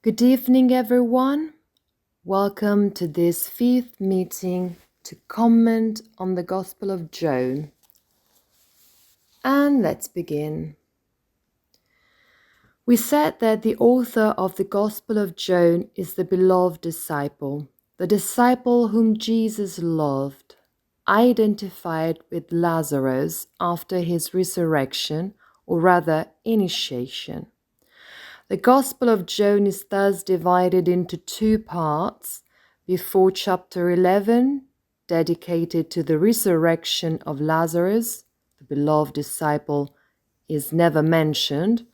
Good evening, everyone. Welcome to this fifth meeting to comment on the Gospel of John. And let's begin. We said that the author of the Gospel of John is the beloved disciple, the disciple whom Jesus loved, identified with Lazarus after his resurrection, or rather initiation. The Gospel of John is thus divided into two parts. Before chapter 11, dedicated to the resurrection of Lazarus, the beloved disciple is never mentioned,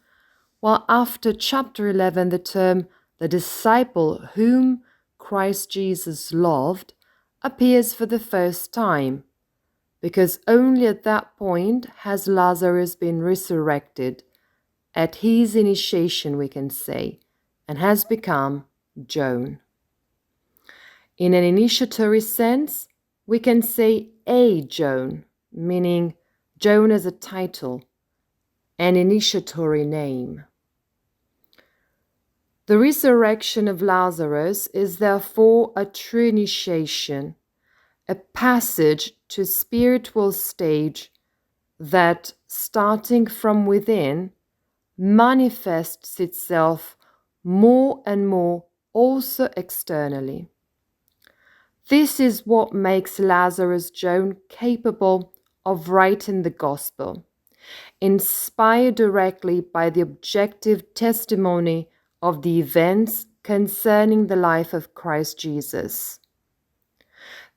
while after chapter 11, the term the disciple whom Christ Jesus loved appears for the first time, because only at that point has Lazarus been resurrected, at his initiation, we can say, and has become John. In an initiatory sense, we can say a John, meaning John as a title, an initiatory name. The resurrection of Lazarus is therefore a true initiation, a passage to a spiritual stage that, starting from within, manifests itself more and more also externally. This is what makes Lazarus John capable of writing the Gospel, inspired directly by the objective testimony of the events concerning the life of Christ Jesus.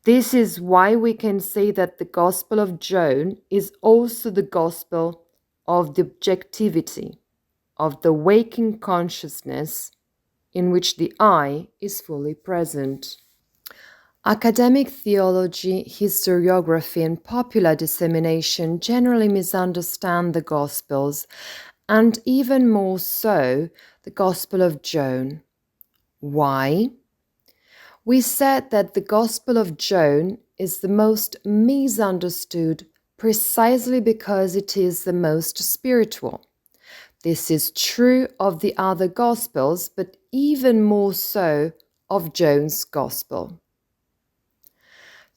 This is why we can say that the Gospel of John is also the Gospel of the objectivity, of the waking consciousness in which the I is fully present. Academic theology, historiography, and popular dissemination generally misunderstand the Gospels, and even more so, the Gospel of John. Why? We said that the Gospel of John is the most misunderstood precisely because it is the most spiritual. This is true of the other Gospels, but even more so of John's Gospel.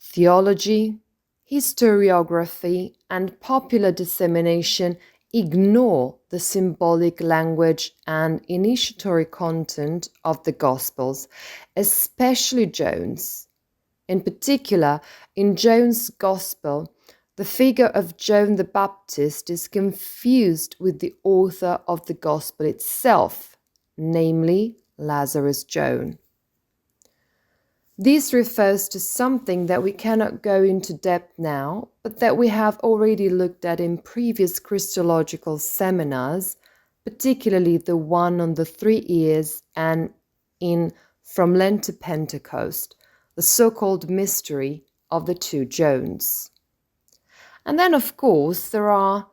Theology, historiography, and popular dissemination ignore the symbolic language and initiatory content of the Gospels, especially John's. In particular, in John's Gospel, the figure of John the Baptist is confused with the author of the Gospel itself, namely Lazarus John. This refers to something that we cannot go into depth now, but that we have already looked at in previous Christological seminars, particularly the one on the 3 years and in From Lent to Pentecost, the so-called mystery of the two Johns. And then, of course, there are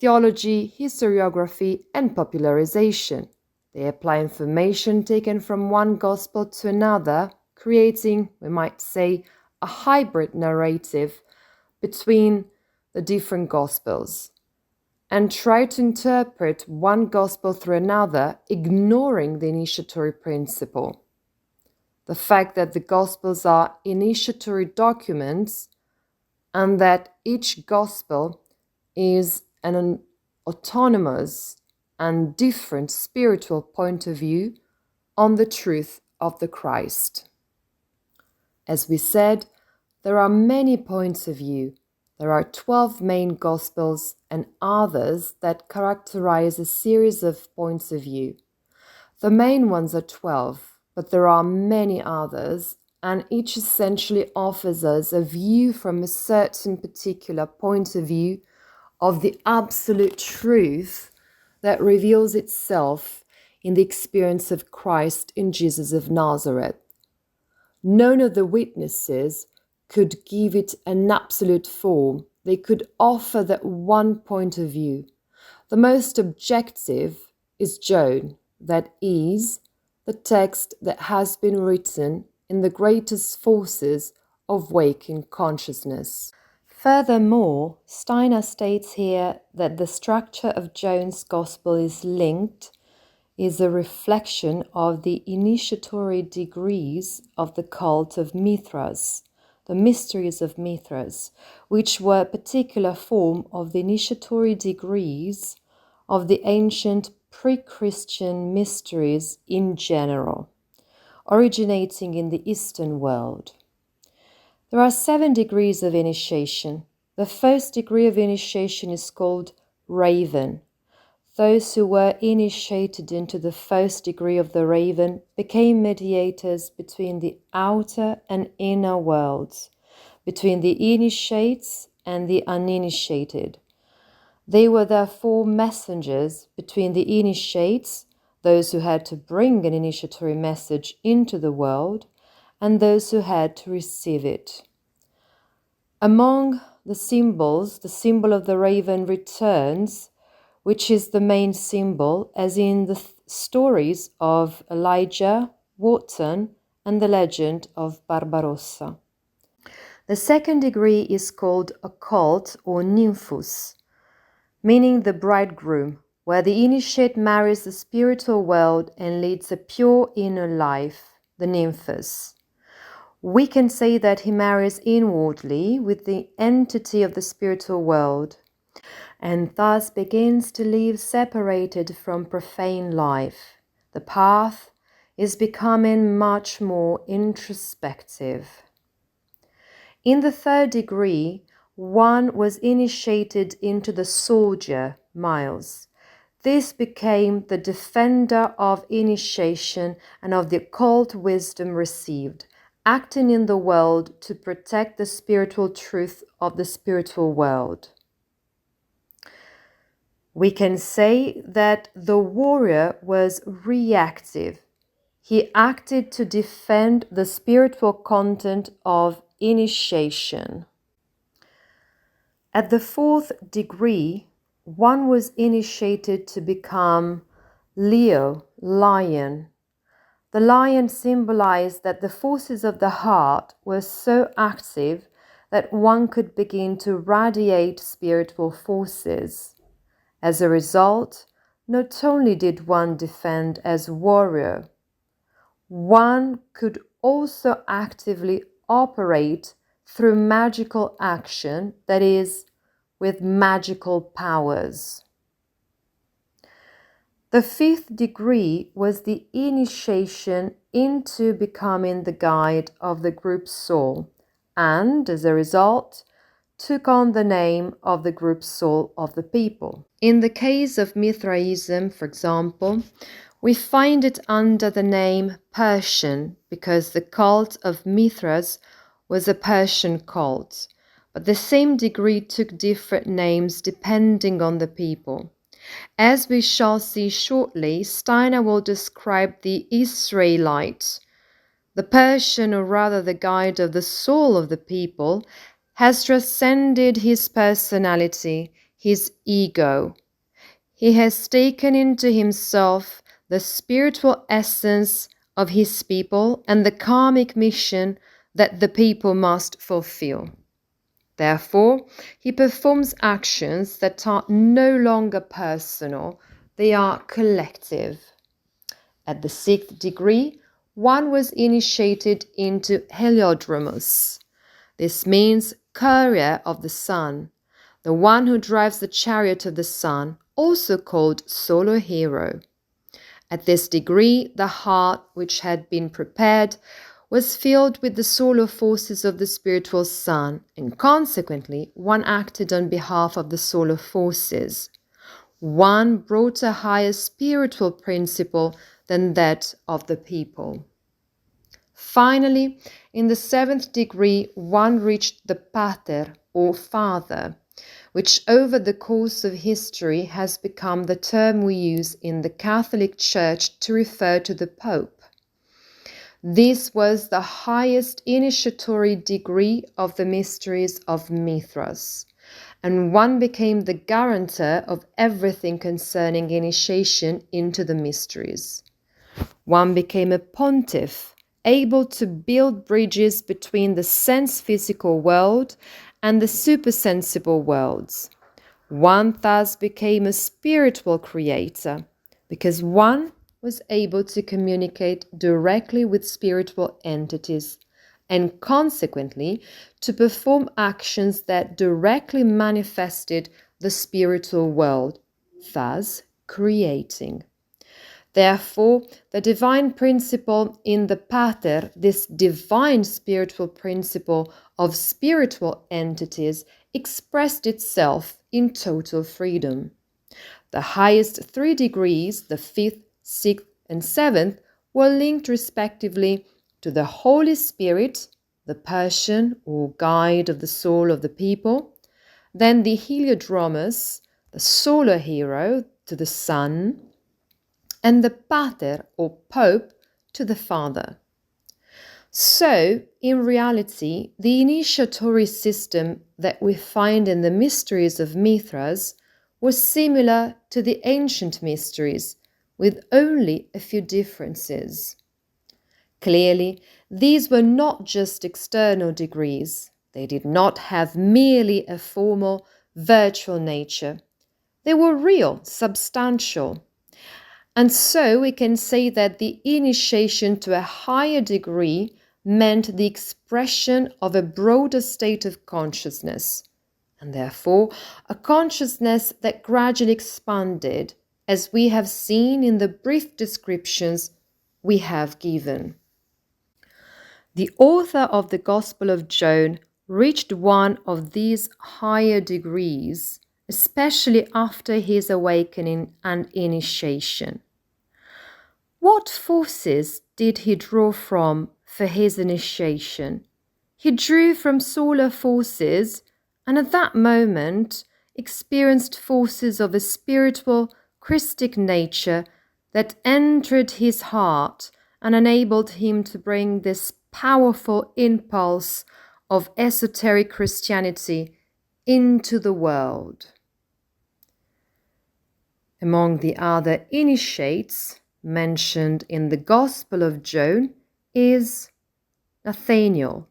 theology, historiography, and popularization. They apply information taken from one gospel to another, creating, we might say, a hybrid narrative between the different gospels, and try to interpret one gospel through another, ignoring the initiatory principle. The fact that the gospels are initiatory documents and that each gospel is an autonomous and different spiritual point of view on the truth of the Christ. As we said, there are many points of view. There are 12 main gospels and others that characterize a series of points of view. The main ones are 12, but there are many others, and each essentially offers us a view from a certain particular point of view of the absolute truth that reveals itself in the experience of Christ in Jesus of Nazareth. None of the witnesses could give it an absolute form. They could offer that one point of view. The most objective is John, that is, the text that has been written in the greatest forces of waking consciousness. Furthermore, Steiner states here that the structure of John's Gospel is linked is a reflection of the initiatory degrees of the cult of Mithras, the mysteries of Mithras, which were a particular form of the initiatory degrees of the ancient pre-Christian mysteries in general, originating in the Eastern world. There are 7 degrees of initiation. The first degree of initiation is called Raven. Those who were initiated into the first degree of the Raven became mediators between the outer and inner worlds, between the initiates and the uninitiated. They were therefore messengers between the initiates, those who had to bring an initiatory message into the world, and those who had to receive it. Among the symbols, the symbol of the raven returns, which is the main symbol, as in the stories of Elijah, Wotan, and the legend of Barbarossa. The second degree is called occult or nymphus, meaning the bridegroom, where the initiate marries the spiritual world and leads a pure inner life, the nymphus. We can say that he marries inwardly with the entity of the spiritual world, and thus begins to live separated from profane life. The path is becoming much more introspective. In the third degree, one was initiated into the soldier, Miles. This became the defender of initiation and of the occult wisdom received, acting in the world to protect the spiritual truth of the spiritual world. We can say that the warrior was reactive. He acted to defend the spiritual content of initiation. At the fourth degree, one was initiated to become Leo, lion. The lion symbolized that the forces of the heart were so active that one could begin to radiate spiritual forces. As a result, not only did one defend as warrior, one could also actively operate through magical action, that is, with magical powers. The fifth degree was the initiation into becoming the guide of the group soul, and as a result, took on the name of the group soul of the people. In the case of Mithraism, for example, we find it under the name Persian because the cult of Mithras was a Persian cult, but the same degree took different names depending on the people. As we shall see shortly, Steiner will describe the Israelite. The Persian, or rather the guide of the soul of the people, has transcended his personality, his ego. He has taken into himself the spiritual essence of his people and the karmic mission that the people must fulfill. Therefore, he performs actions that are no longer personal, they are collective. At the sixth degree, one was initiated into Heliodromos. This means courier of the sun, the one who drives the chariot of the sun, also called solar hero. At this degree, the heart, which had been prepared, was filled with the solar forces of the spiritual sun, and consequently, one acted on behalf of the solar forces. One brought a higher spiritual principle than that of the people. Finally, in the seventh degree, one reached the pater, or father, which over the course of history has become the term we use in the Catholic Church to refer to the Pope. This was the highest initiatory degree of the mysteries of Mithras, and one became the guarantor of everything concerning initiation into the mysteries. One became a pontiff, able to build bridges between the sense-physical world and the supersensible worlds. One thus became a spiritual creator, because one was able to communicate directly with spiritual entities and consequently to perform actions that directly manifested the spiritual world, thus creating. Therefore, the divine principle in the Pater, this divine spiritual principle of spiritual entities, expressed itself in total freedom. The highest 3 degrees, the 5th, 6th, and 7th, were linked respectively to the Holy Spirit, the Persian or guide of the soul of the people, then the Heliodromus, the solar hero, to the Sun, and the Pater or Pope to the Father. So, in reality, the initiatory system that we find in the mysteries of Mithras was similar to the ancient mysteries, with only a few differences. Clearly, these were not just external degrees. They did not have merely a formal, virtual nature. They were real, substantial. And so we can say that the initiation to a higher degree meant the expression of a broader state of consciousness, and therefore a consciousness that gradually expanded, as we have seen in the brief descriptions we have given. The author of the Gospel of John reached one of these higher degrees, especially after his awakening and initiation. What forces did he draw from for his initiation? He drew from solar forces, and at that moment experienced forces of a spiritual, Christic nature that entered his heart and enabled him to bring this powerful impulse of esoteric Christianity into the world. Among the other initiates mentioned in the Gospel of John is Nathanael.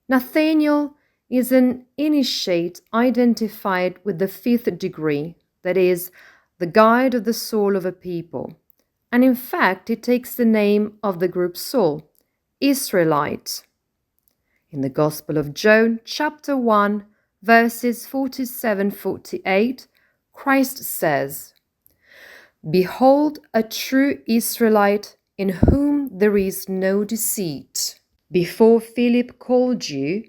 Nathanael is an initiate identified with the 5th degree, that is, the guide of the soul of a people, and in fact it takes the name of the group soul, Israelite. In the Gospel of John, chapter 1, verses 47-48, Christ says, "Behold a true Israelite in whom there is no deceit. Before Philip called you,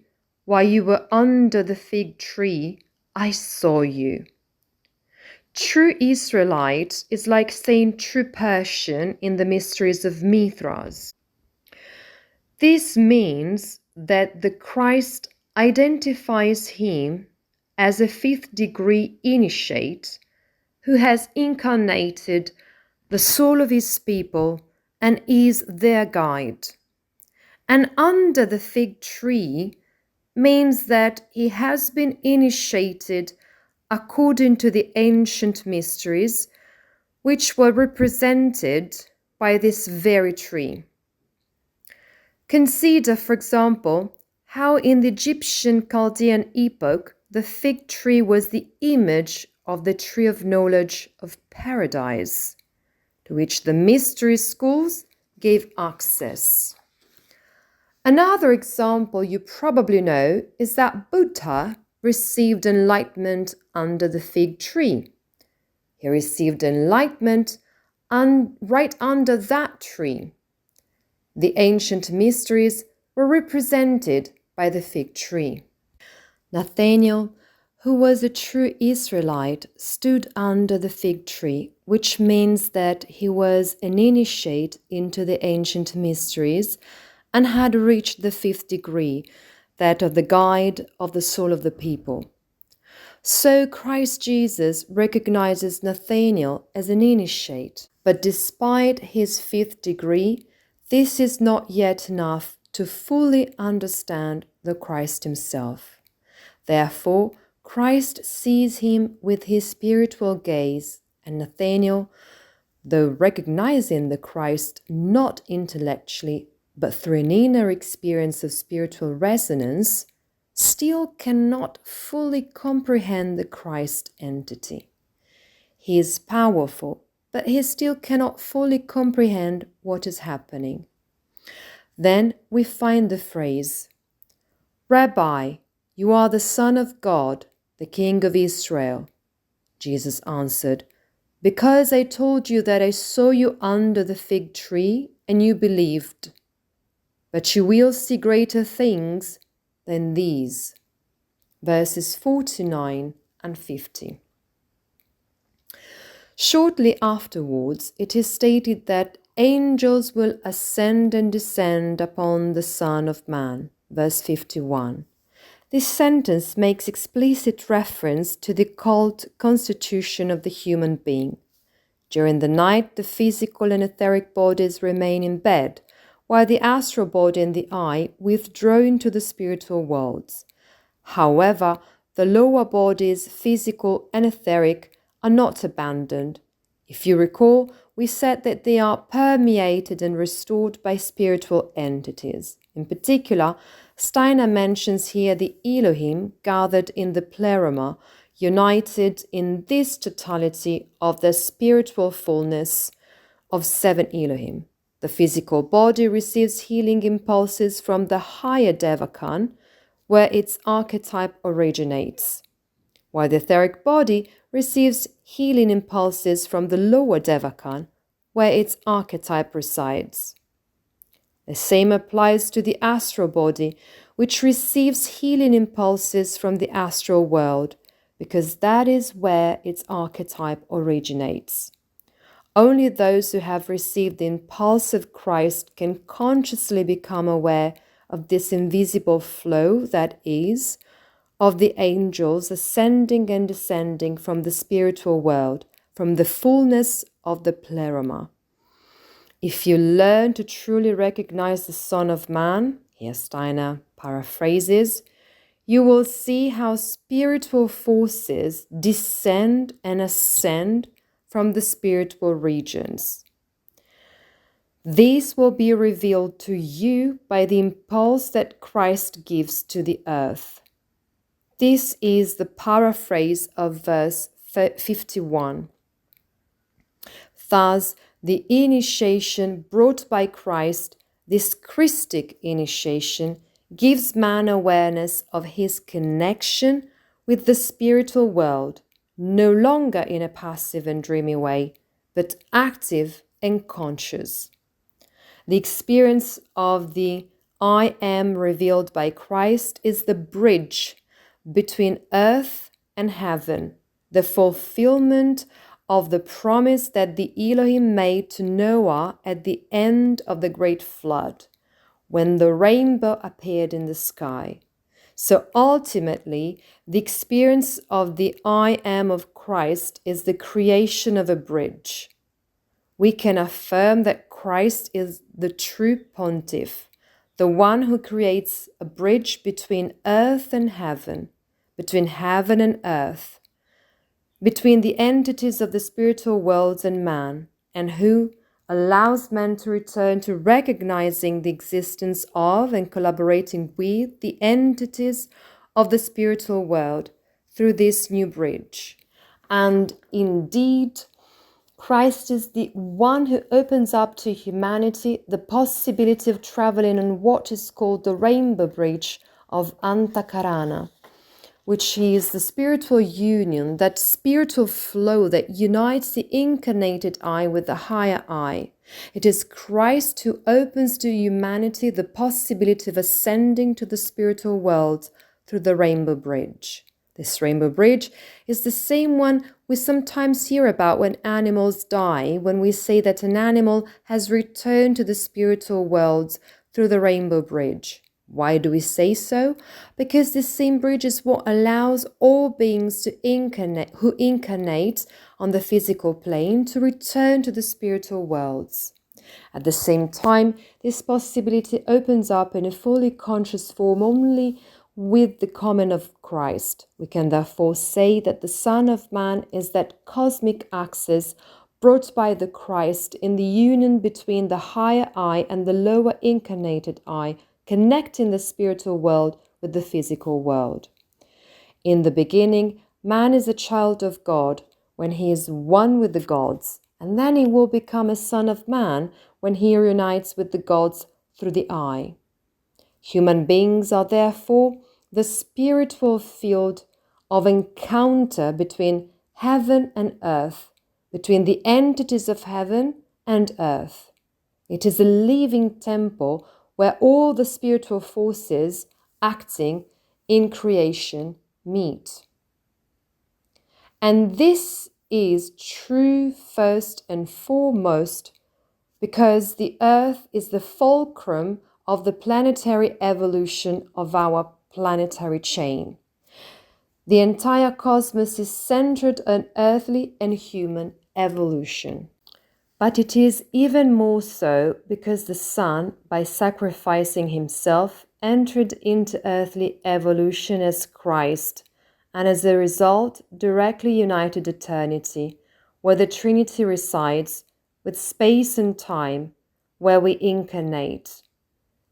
while you were under the fig tree, I saw you." True Israelite is like saying true Persian in the mysteries of Mithras. This means that the Christ identifies him as a 5th degree initiate who has incarnated the soul of his people and is their guide. And under the fig tree means that he has been initiated according to the ancient mysteries, which were represented by this very tree. Consider, for example, how in the Egyptian Chaldean epoch, the fig tree was the image of the tree of knowledge of paradise, to which the mystery schools gave access. Another example you probably know is that Buddha received enlightenment under the fig tree. He received enlightenment right under that tree. The ancient mysteries were represented by the fig tree. Nathanael, who was a true Israelite, stood under the fig tree, which means that he was an initiate into the ancient mysteries and had reached the 5th degree, that of the guide of the soul of the people. So Christ Jesus recognizes Nathanael as an initiate, but despite his 5th degree, this is not yet enough to fully understand the Christ himself. Therefore, Christ sees him with his spiritual gaze, and Nathanael, though recognizing the Christ not intellectually but through an inner experience of spiritual resonance, still cannot fully comprehend the Christ entity. He is powerful, but he still cannot fully comprehend what is happening. Then we find the phrase, "Rabbi, you are the Son of God, the King of Israel." Jesus answered, "Because I told you that I saw you under the fig tree and you believed. But you will see greater things than these." Verses 49 and 50. Shortly afterwards, it is stated that angels will ascend and descend upon the Son of Man. Verse 51. This sentence makes explicit reference to the cult constitution of the human being. During the night, the physical and etheric bodies remain in bed, while the astral body and the eye withdraw into the spiritual worlds. However, the lower bodies, physical and etheric, are not abandoned. If you recall, we said that they are permeated and restored by spiritual entities. In particular, Steiner mentions here the Elohim gathered in the pleroma, united in this totality of the spiritual fullness of 7 Elohim. The physical body receives healing impulses from the higher Devakan, where its archetype originates, while the etheric body receives healing impulses from the lower Devakan, where its archetype resides. The same applies to the astral body, which receives healing impulses from the astral world, because that is where its archetype originates. Only those who have received the impulse of Christ can consciously become aware of this invisible flow that is, of the angels ascending and descending from the spiritual world, from the fullness of the pleroma. If you learn to truly recognize the Son of Man, here Steiner paraphrases, you will see how spiritual forces descend and ascend from the spiritual regions. These will be revealed to you by the impulse that Christ gives to the earth. This is the paraphrase of verse 51. Thus, the initiation brought by Christ, this Christic initiation, gives man awareness of his connection with the spiritual world, no longer in a passive and dreamy way, but active and conscious. The experience of the I am revealed by Christ is the bridge between earth and heaven, the fulfillment of the promise that the Elohim made to Noah at the end of the great flood, when the rainbow appeared in the sky. So ultimately, the experience of the I am of Christ is the creation of a bridge. We can affirm that Christ is the true pontiff, the one who creates a bridge between earth and heaven, between heaven and earth, between the entities of the spiritual worlds and man, and who allows man to return to recognizing the existence of and collaborating with the entities of the spiritual world through this new bridge. And indeed, Christ is the one who opens up to humanity the possibility of traveling on what is called the rainbow bridge of Antakarana, which is the spiritual union, that spiritual flow that unites the incarnated I with the higher I. It is Christ who opens to humanity the possibility of ascending to the spiritual world through the rainbow bridge. This rainbow bridge is the same one we sometimes hear about when animals die, when we say that an animal has returned to the spiritual worlds through the rainbow bridge. Why do we say so? Because this same bridge is what allows all beings who incarnate on the physical plane to return to the spiritual worlds. At the same time, this possibility opens up in a fully conscious form only with the coming of Christ. We can therefore say that the Son of Man is that cosmic access brought by the Christ in the union between the higher I and the lower incarnated I, connecting the spiritual world with the physical world. In the beginning, man is a child of God when he is one with the gods, and then he will become a son of man when he reunites with the gods through the eye. Human beings are therefore the spiritual field of encounter between heaven and earth, between the entities of heaven and earth. It is a living temple where all the spiritual forces acting in creation meet. And this is true first and foremost because the earth is the fulcrum of the planetary evolution of our planetary chain. The entire cosmos is centered on earthly and human evolution. But it is even more so because the Son, by sacrificing himself, entered into earthly evolution as Christ, and as a result directly united eternity, where the Trinity resides, with space and time, where we incarnate.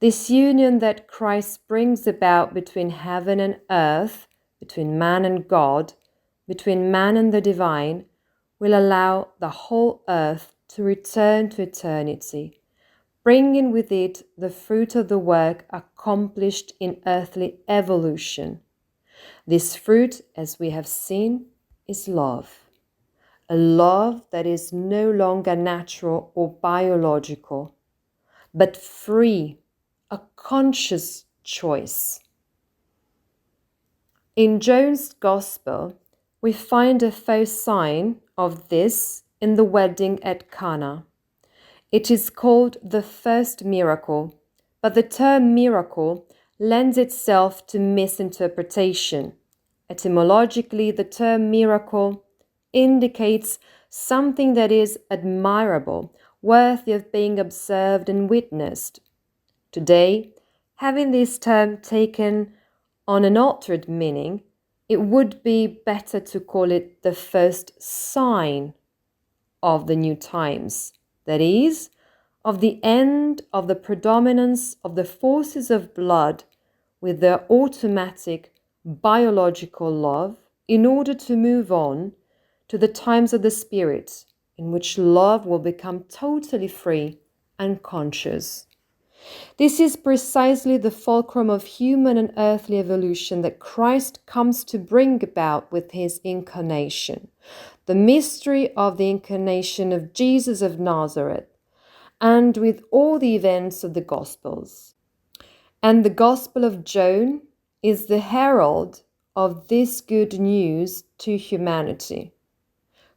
This union that Christ brings about between heaven and earth, between man and God, between man and the divine, will allow the whole earth to return to eternity, bringing with it the fruit of the work accomplished in earthly evolution. This fruit, as we have seen, is love. A love that is no longer natural or biological, but free, a conscious choice. In John's Gospel, we find a faux sign of this in the wedding at Cana. It is called the first miracle, but the term miracle lends itself to misinterpretation. Etymologically, the term miracle indicates something that is admirable, worthy of being observed and witnessed. Today, having this term taken on an altered meaning, it would be better to call it the first sign of the new times, that is, of the end of the predominance of the forces of blood with their automatic biological love, in order to move on to the times of the Spirit, in which love will become totally free and conscious. This is precisely the fulcrum of human and earthly evolution that Christ comes to bring about with his incarnation, the mystery of the incarnation of Jesus of Nazareth, and with all the events of the Gospels. And the Gospel of John is the herald of this good news to humanity.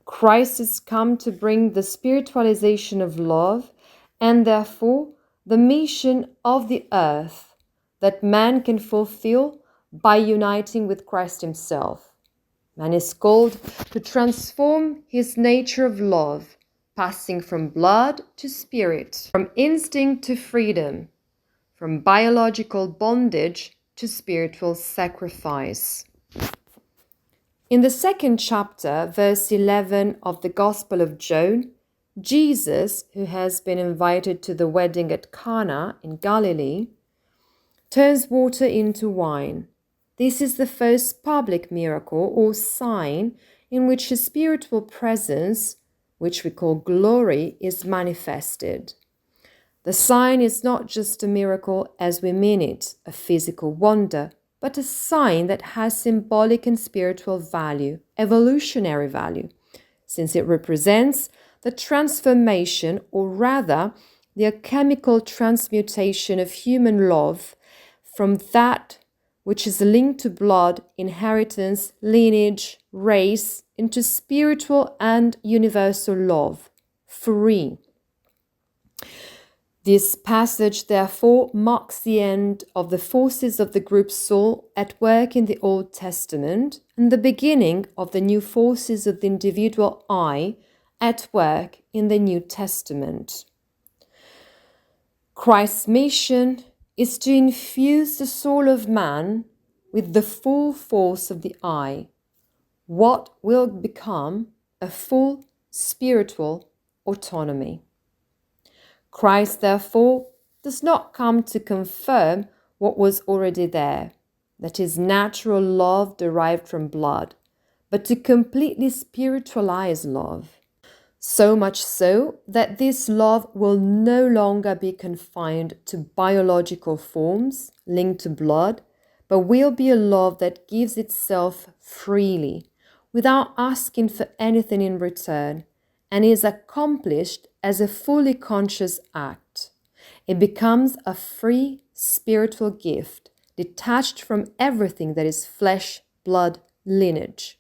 Christ has come to bring the spiritualization of love and therefore the mission of the earth that man can fulfill by uniting with Christ himself. Man is called to transform his nature of love, passing from blood to spirit, from instinct to freedom, from biological bondage to spiritual sacrifice. In the second chapter, verse 11 of the Gospel of John, Jesus, who has been invited to the wedding at Cana in Galilee, turns water into wine. This is the first public miracle or sign in which a spiritual presence, which we call glory, is manifested. The sign is not just a miracle as we mean it, a physical wonder, but a sign that has symbolic and spiritual value, evolutionary value, since it represents the transformation, or rather the alchemical transmutation of human love from that which is linked to blood, inheritance, lineage, race, into spiritual and universal love, free. This passage, therefore, marks the end of the forces of the group soul at work in the Old Testament and the beginning of the new forces of the individual I at work in the New Testament. Christ's mission is to infuse the soul of man with the full force of the I, what will become a full spiritual autonomy. Christ, therefore, does not come to confirm what was already there, that is, natural love derived from blood, but to completely spiritualize love. So much so that this love will no longer be confined to biological forms linked to blood, but will be a love that gives itself freely, without asking for anything in return, and is accomplished as a fully conscious act. It becomes a free spiritual gift, detached from everything that is flesh, blood, lineage.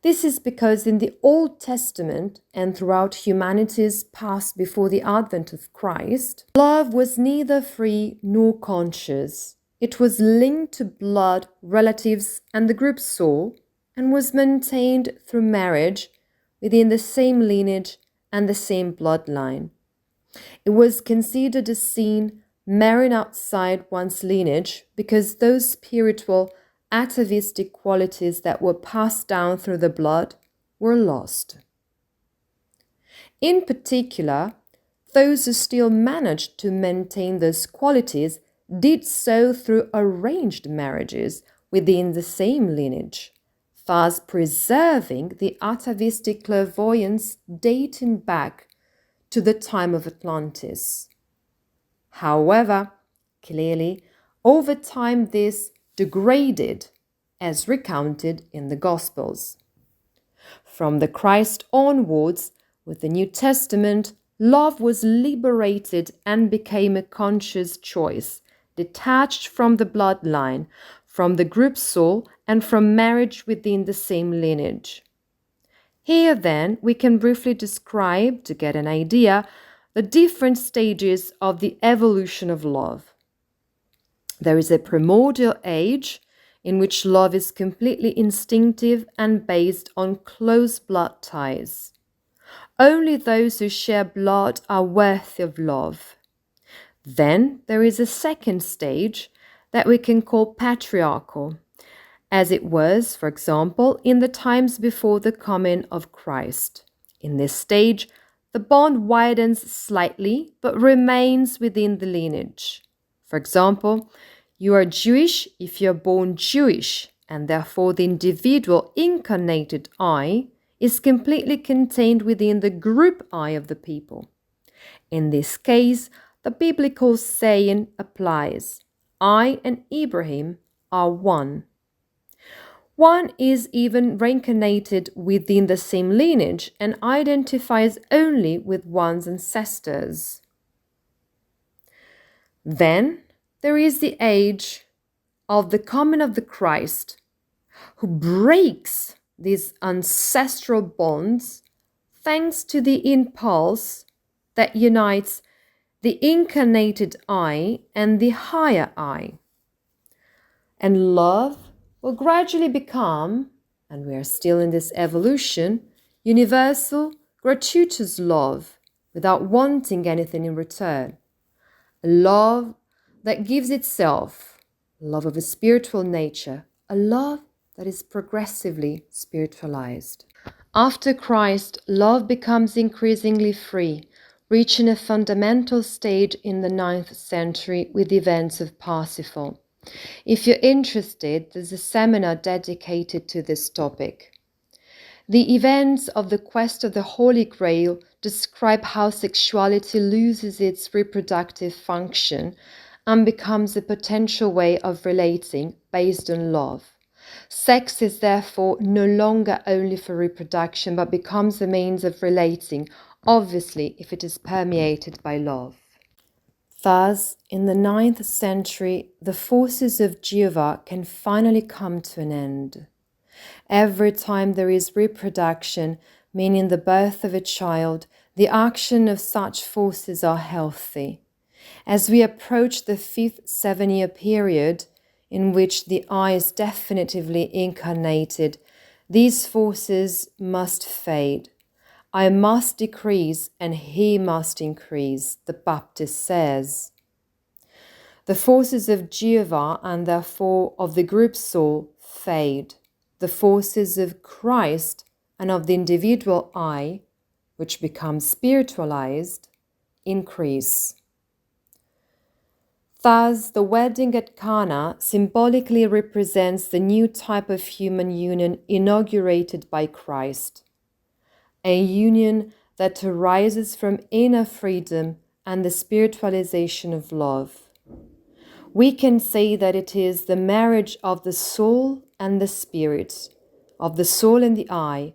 This is because in the Old Testament and throughout humanity's past before the advent of Christ, love was neither free nor conscious. It was linked to blood, relatives, and the group soul, and was maintained through marriage within the same lineage and the same bloodline. It was considered a sin marrying outside one's lineage because those spiritual atavistic qualities that were passed down through the blood were lost. In particular, those who still managed to maintain those qualities did so through arranged marriages within the same lineage, thus preserving the atavistic clairvoyance dating back to the time of Atlantis. However, clearly, over time this degraded, as recounted in the Gospels. From the Christ onwards, with the New Testament, love was liberated and became a conscious choice, detached from the bloodline, from the group soul, and from marriage within the same lineage. Here, then, we can briefly describe, to get an idea, the different stages of the evolution of love. There is a primordial age in which love is completely instinctive and based on close blood ties. Only those who share blood are worthy of love. Then there is a second stage that we can call patriarchal, as it was, for example, in the times before the coming of Christ. In this stage, the bond widens slightly but remains within the lineage. For example, you are Jewish if you're born Jewish, and therefore the individual incarnated I is completely contained within the group I of the people. In this case, the biblical saying applies: I and Ibrahim are one. One is even reincarnated within the same lineage and identifies only with one's ancestors. Then there is the age of the coming of the Christ, who breaks these ancestral bonds thanks to the impulse that unites the incarnated I and the higher I. And love will gradually become, and we are still in this evolution, universal, gratuitous love, without wanting anything in return. A love that gives itself, love of a spiritual nature, a love that is progressively spiritualized. After Christ, love becomes increasingly free, reaching a fundamental stage in the 9th century with the events of Parsifal. If you're interested, there's a seminar dedicated to this topic. The events of the quest of the Holy Grail describe how sexuality loses its reproductive function and becomes a potential way of relating based on love. Sex is therefore no longer only for reproduction, but becomes a means of relating, obviously if it is permeated by love. Thus, in the 9th century, the forces of Jehovah can finally come to an end. Every time there is reproduction, meaning the birth of a child, the action of such forces are healthy. As we approach the 5th 7-year period, in which the I is definitively incarnated, these forces must fade. I must decrease and he must increase, the Baptist says. The forces of Jehovah and therefore of the group soul fade. The forces of Christ and of the individual I, which becomes spiritualized, increase. Thus, the wedding at Cana symbolically represents the new type of human union inaugurated by Christ. A union that arises from inner freedom and the spiritualization of love. We can say that it is the marriage of the soul and the spirit, of the soul and the I,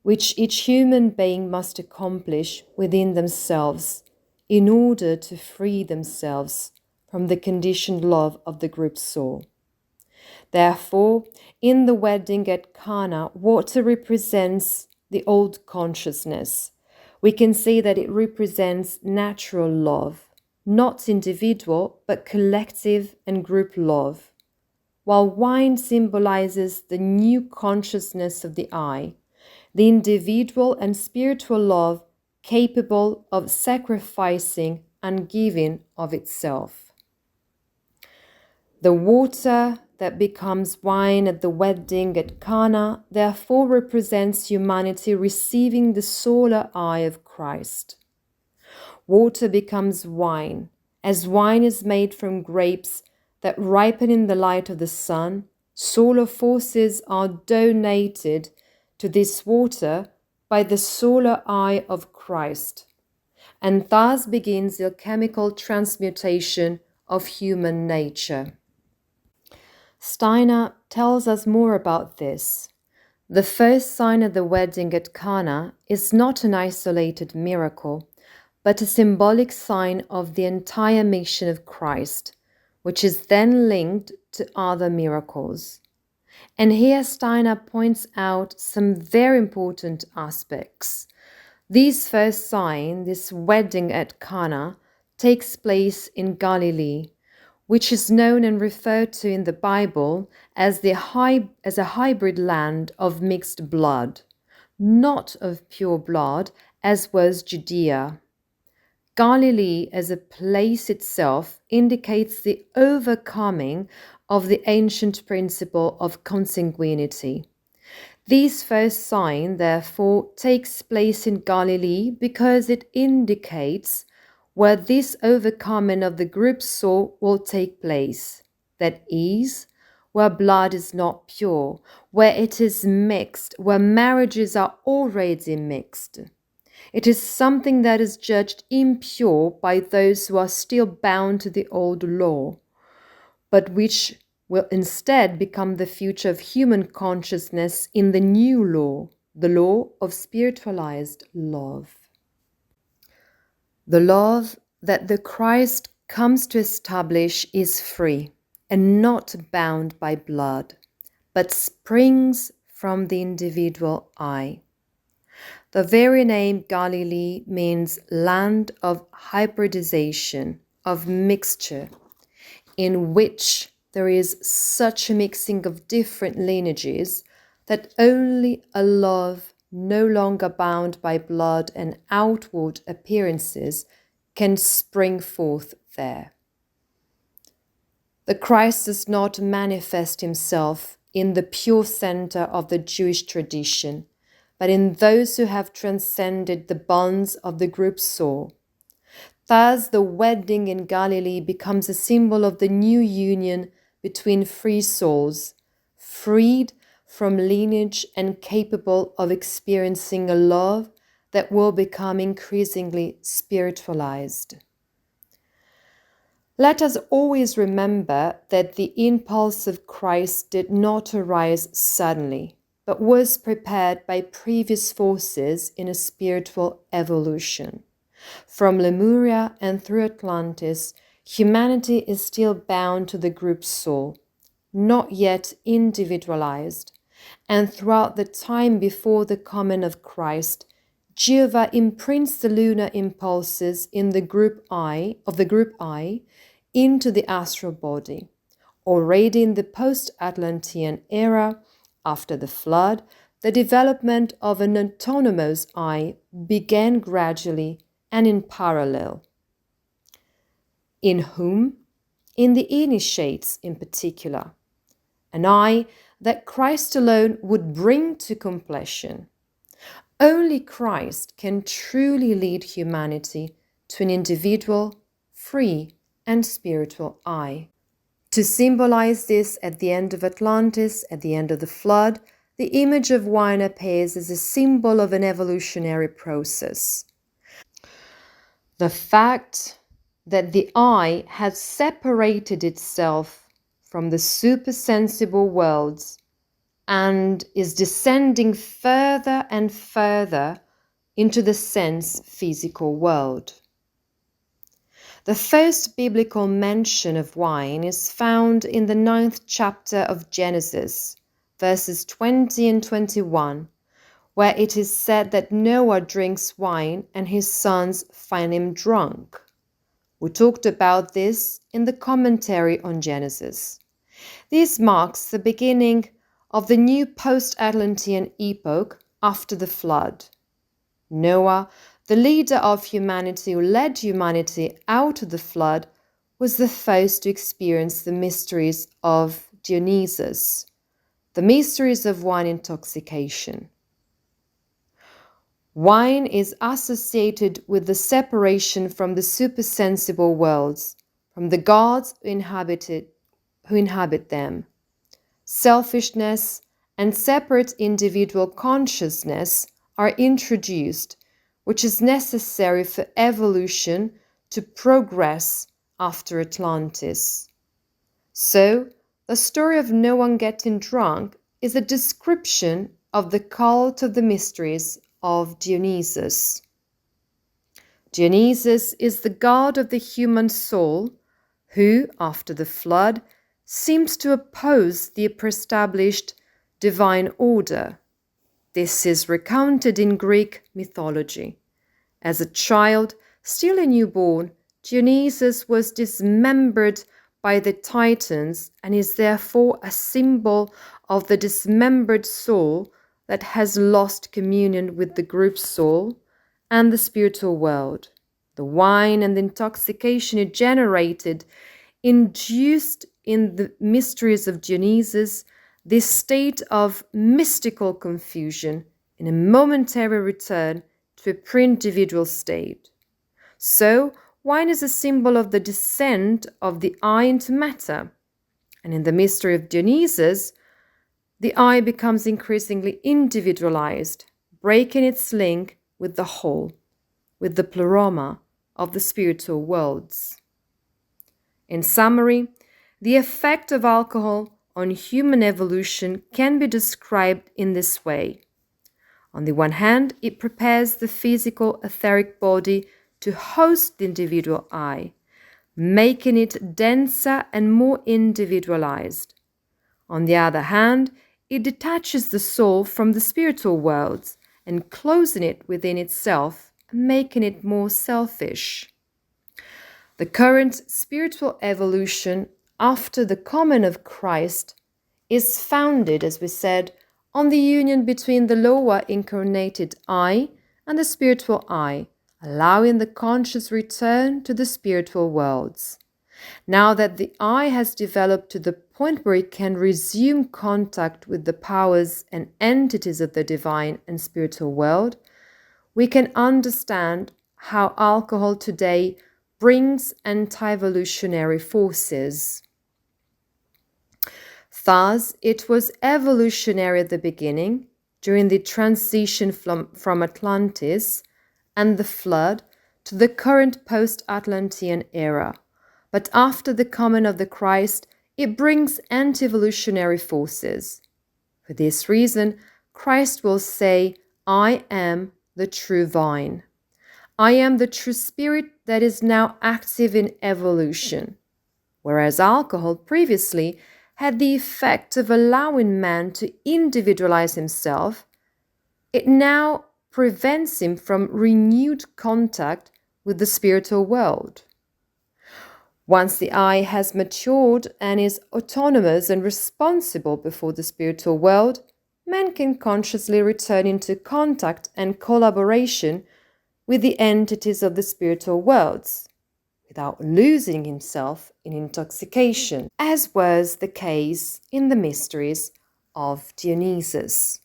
which each human being must accomplish within themselves in order to free themselves from the conditioned love of the group soul. Therefore, in the wedding at Cana, water represents the old consciousness. We can say that it represents natural love, not individual, but collective and group love, while wine symbolizes the new consciousness of the I, the individual and spiritual love capable of sacrificing and giving of itself. The water that becomes wine at the wedding at Cana therefore represents humanity receiving the solar eye of Christ. Water becomes wine, as wine is made from grapes that ripen in the light of the sun. Solar forces are donated to this water by the solar eye of Christ, and thus begins the alchemical transmutation of human nature. Steiner tells us more about this. The first sign at the wedding at Cana is not an isolated miracle, but a symbolic sign of the entire mission of Christ, which is then linked to other miracles. And here Steiner points out some very important aspects. This first sign, this wedding at Cana, takes place in Galilee, which is known and referred to in the Bible as a hybrid land of mixed blood, not of pure blood, as was Judea. Galilee as a place itself indicates the overcoming of the ancient principle of consanguinity. This first sign, therefore, takes place in Galilee because it indicates where this overcoming of the group soul will take place, that is, where blood is not pure, where it is mixed, where marriages are already mixed. It is something that is judged impure by those who are still bound to the old law, but which will instead become the future of human consciousness in the new law, the law of spiritualized love. The love that the Christ comes to establish is free and not bound by blood, but springs from the individual I. The very name Galilee means land of hybridization, of mixture, in which there is such a mixing of different lineages that only a love no longer bound by blood and outward appearances can spring forth there. The Christ does not manifest himself in the pure center of the Jewish tradition, but in those who have transcended the bonds of the group soul. Thus, the wedding in Galilee becomes a symbol of the new union between free souls, freed from lineage and capable of experiencing a love that will become increasingly spiritualized. Let us always remember that the impulse of Christ did not arise suddenly, but was prepared by previous forces in a spiritual evolution. From Lemuria and through Atlantis, humanity is still bound to the group soul, not yet individualized, and throughout the time before the coming of Christ, Jehovah imprints the lunar impulses in the group I into the astral body. Already in the post-Atlantean era, after the flood, the development of an autonomous I began gradually and in parallel. In whom? In the initiates in particular. An I that Christ alone would bring to completion. Only Christ can truly lead humanity to an individual, free, and spiritual I. To symbolize this, at the end of Atlantis, at the end of the flood, the image of wine appears as a symbol of an evolutionary process. The fact that the I has separated itself from the supersensible worlds and is descending further and further into the sense physical world. The first biblical mention of wine is found in the 9th chapter of Genesis, verses 20 and 21, where it is said that Noah drinks wine and his sons find him drunk. We talked about this in the commentary on Genesis. This marks the beginning of the new post-Atlantean epoch after the flood. Noah, the leader of humanity who led humanity out of the flood, was the first to experience the mysteries of Dionysus, the mysteries of wine intoxication. Wine is associated with the separation from the supersensible worlds, from the gods who inhabit them. Selfishness and separate individual consciousness are introduced, which is necessary for evolution to progress after Atlantis. So, the story of no one getting drunk is a description of the cult of the mysteries of Dionysus. Dionysus is the god of the human soul who, after the flood, seems to oppose the pre-established divine order. This is recounted in Greek mythology. As a child, still a newborn, Dionysus was dismembered by the Titans and is therefore a symbol of the dismembered soul that has lost communion with the group soul and the spiritual world. The wine and the intoxication it generated induced in the mysteries of Dionysus this state of mystical confusion in a momentary return to a pre-individual state. So, wine is a symbol of the descent of the I into matter, and in the mystery of Dionysus, the I becomes increasingly individualized, breaking its link with the whole, with the pleroma of the spiritual worlds. In summary, the effect of alcohol on human evolution can be described in this way. On the one hand, it prepares the physical etheric body to host the individual I, making it denser and more individualized. On the other hand, it detaches the soul from the spiritual worlds and closing it within itself, making it more selfish. The current spiritual evolution after the coming of Christ is founded, as we said, on the union between the lower incarnated I and the spiritual I, allowing the conscious return to the spiritual worlds. Now that the I has developed to the point where it can resume contact with the powers and entities of the divine and spiritual world, we can understand how alcohol today brings anti-evolutionary forces. Thus, it was evolutionary at the beginning, during the transition from Atlantis and the flood to the current post-Atlantean era. But after the coming of the Christ, it brings anti-evolutionary forces. For this reason, Christ will say, "I am the true vine. I am the true spirit that is now active in evolution." Whereas alcohol previously had the effect of allowing man to individualize himself, it now prevents him from renewed contact with the spiritual world. Once the I has matured and is autonomous and responsible before the spiritual world, man can consciously return into contact and collaboration with the entities of the spiritual worlds, without losing himself in intoxication, as was the case in the mysteries of Dionysus.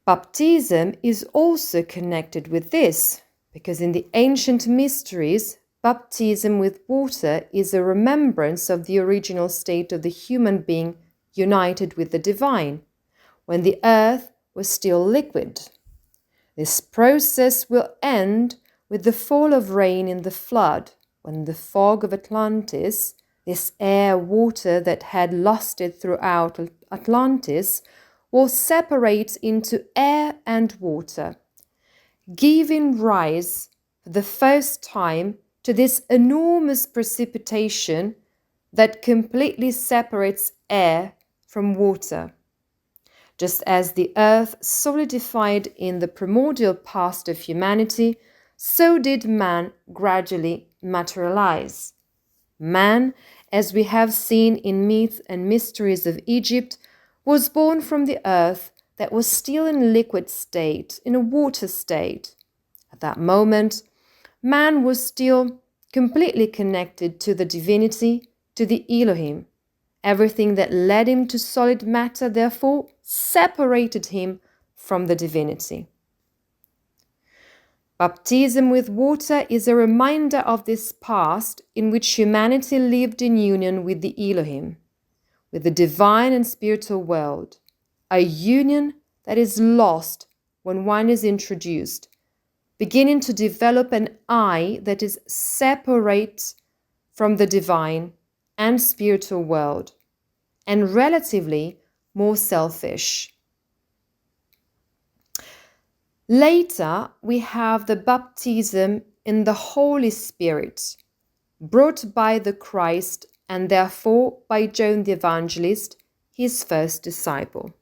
Baptism is also connected with this, because in the ancient mysteries, baptism with water is a remembrance of the original state of the human being united with the divine, when the earth was still liquid. This process will end with the fall of rain in the flood, when the fog of Atlantis, this air water that had lusted throughout Atlantis, will separate into air and water, giving rise for the first time to this enormous precipitation that completely separates air from water. Just as the earth solidified in the primordial past of humanity, so did man gradually materialize. Man, as we have seen in myths and mysteries of Egypt, was born from the earth that was still in a liquid state, in a water state. At that moment, man was still completely connected to the divinity, to the Elohim. Everything that led him to solid matter, therefore, separated him from the divinity. Baptism with water is a reminder of this past in which humanity lived in union with the Elohim, with the divine and spiritual world, a union that is lost when one is introduced, beginning to develop an I that is separate from the divine and spiritual world, and relatively more selfish. Later, we have the baptism in the Holy Spirit, brought by the Christ and therefore by John the Evangelist, his first disciple.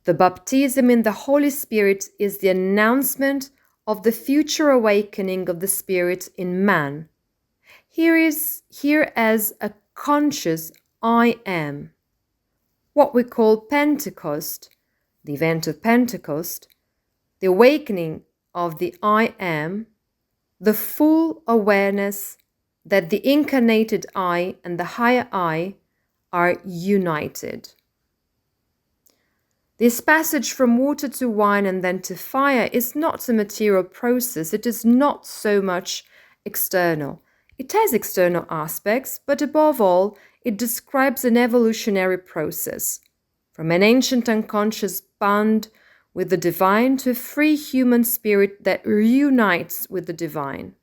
The baptism in the Holy Spirit is the announcement of the future awakening of the Spirit in man. Here as a conscious I am. What we call Pentecost, the event of Pentecost, the awakening of the I am, the full awareness that the incarnated I and the higher I are united. This passage from water to wine and then to fire is not a material process. It is not so much external. It has external aspects, but above all, it describes an evolutionary process, from an ancient unconscious bond with the divine to a free human spirit that reunites with the divine.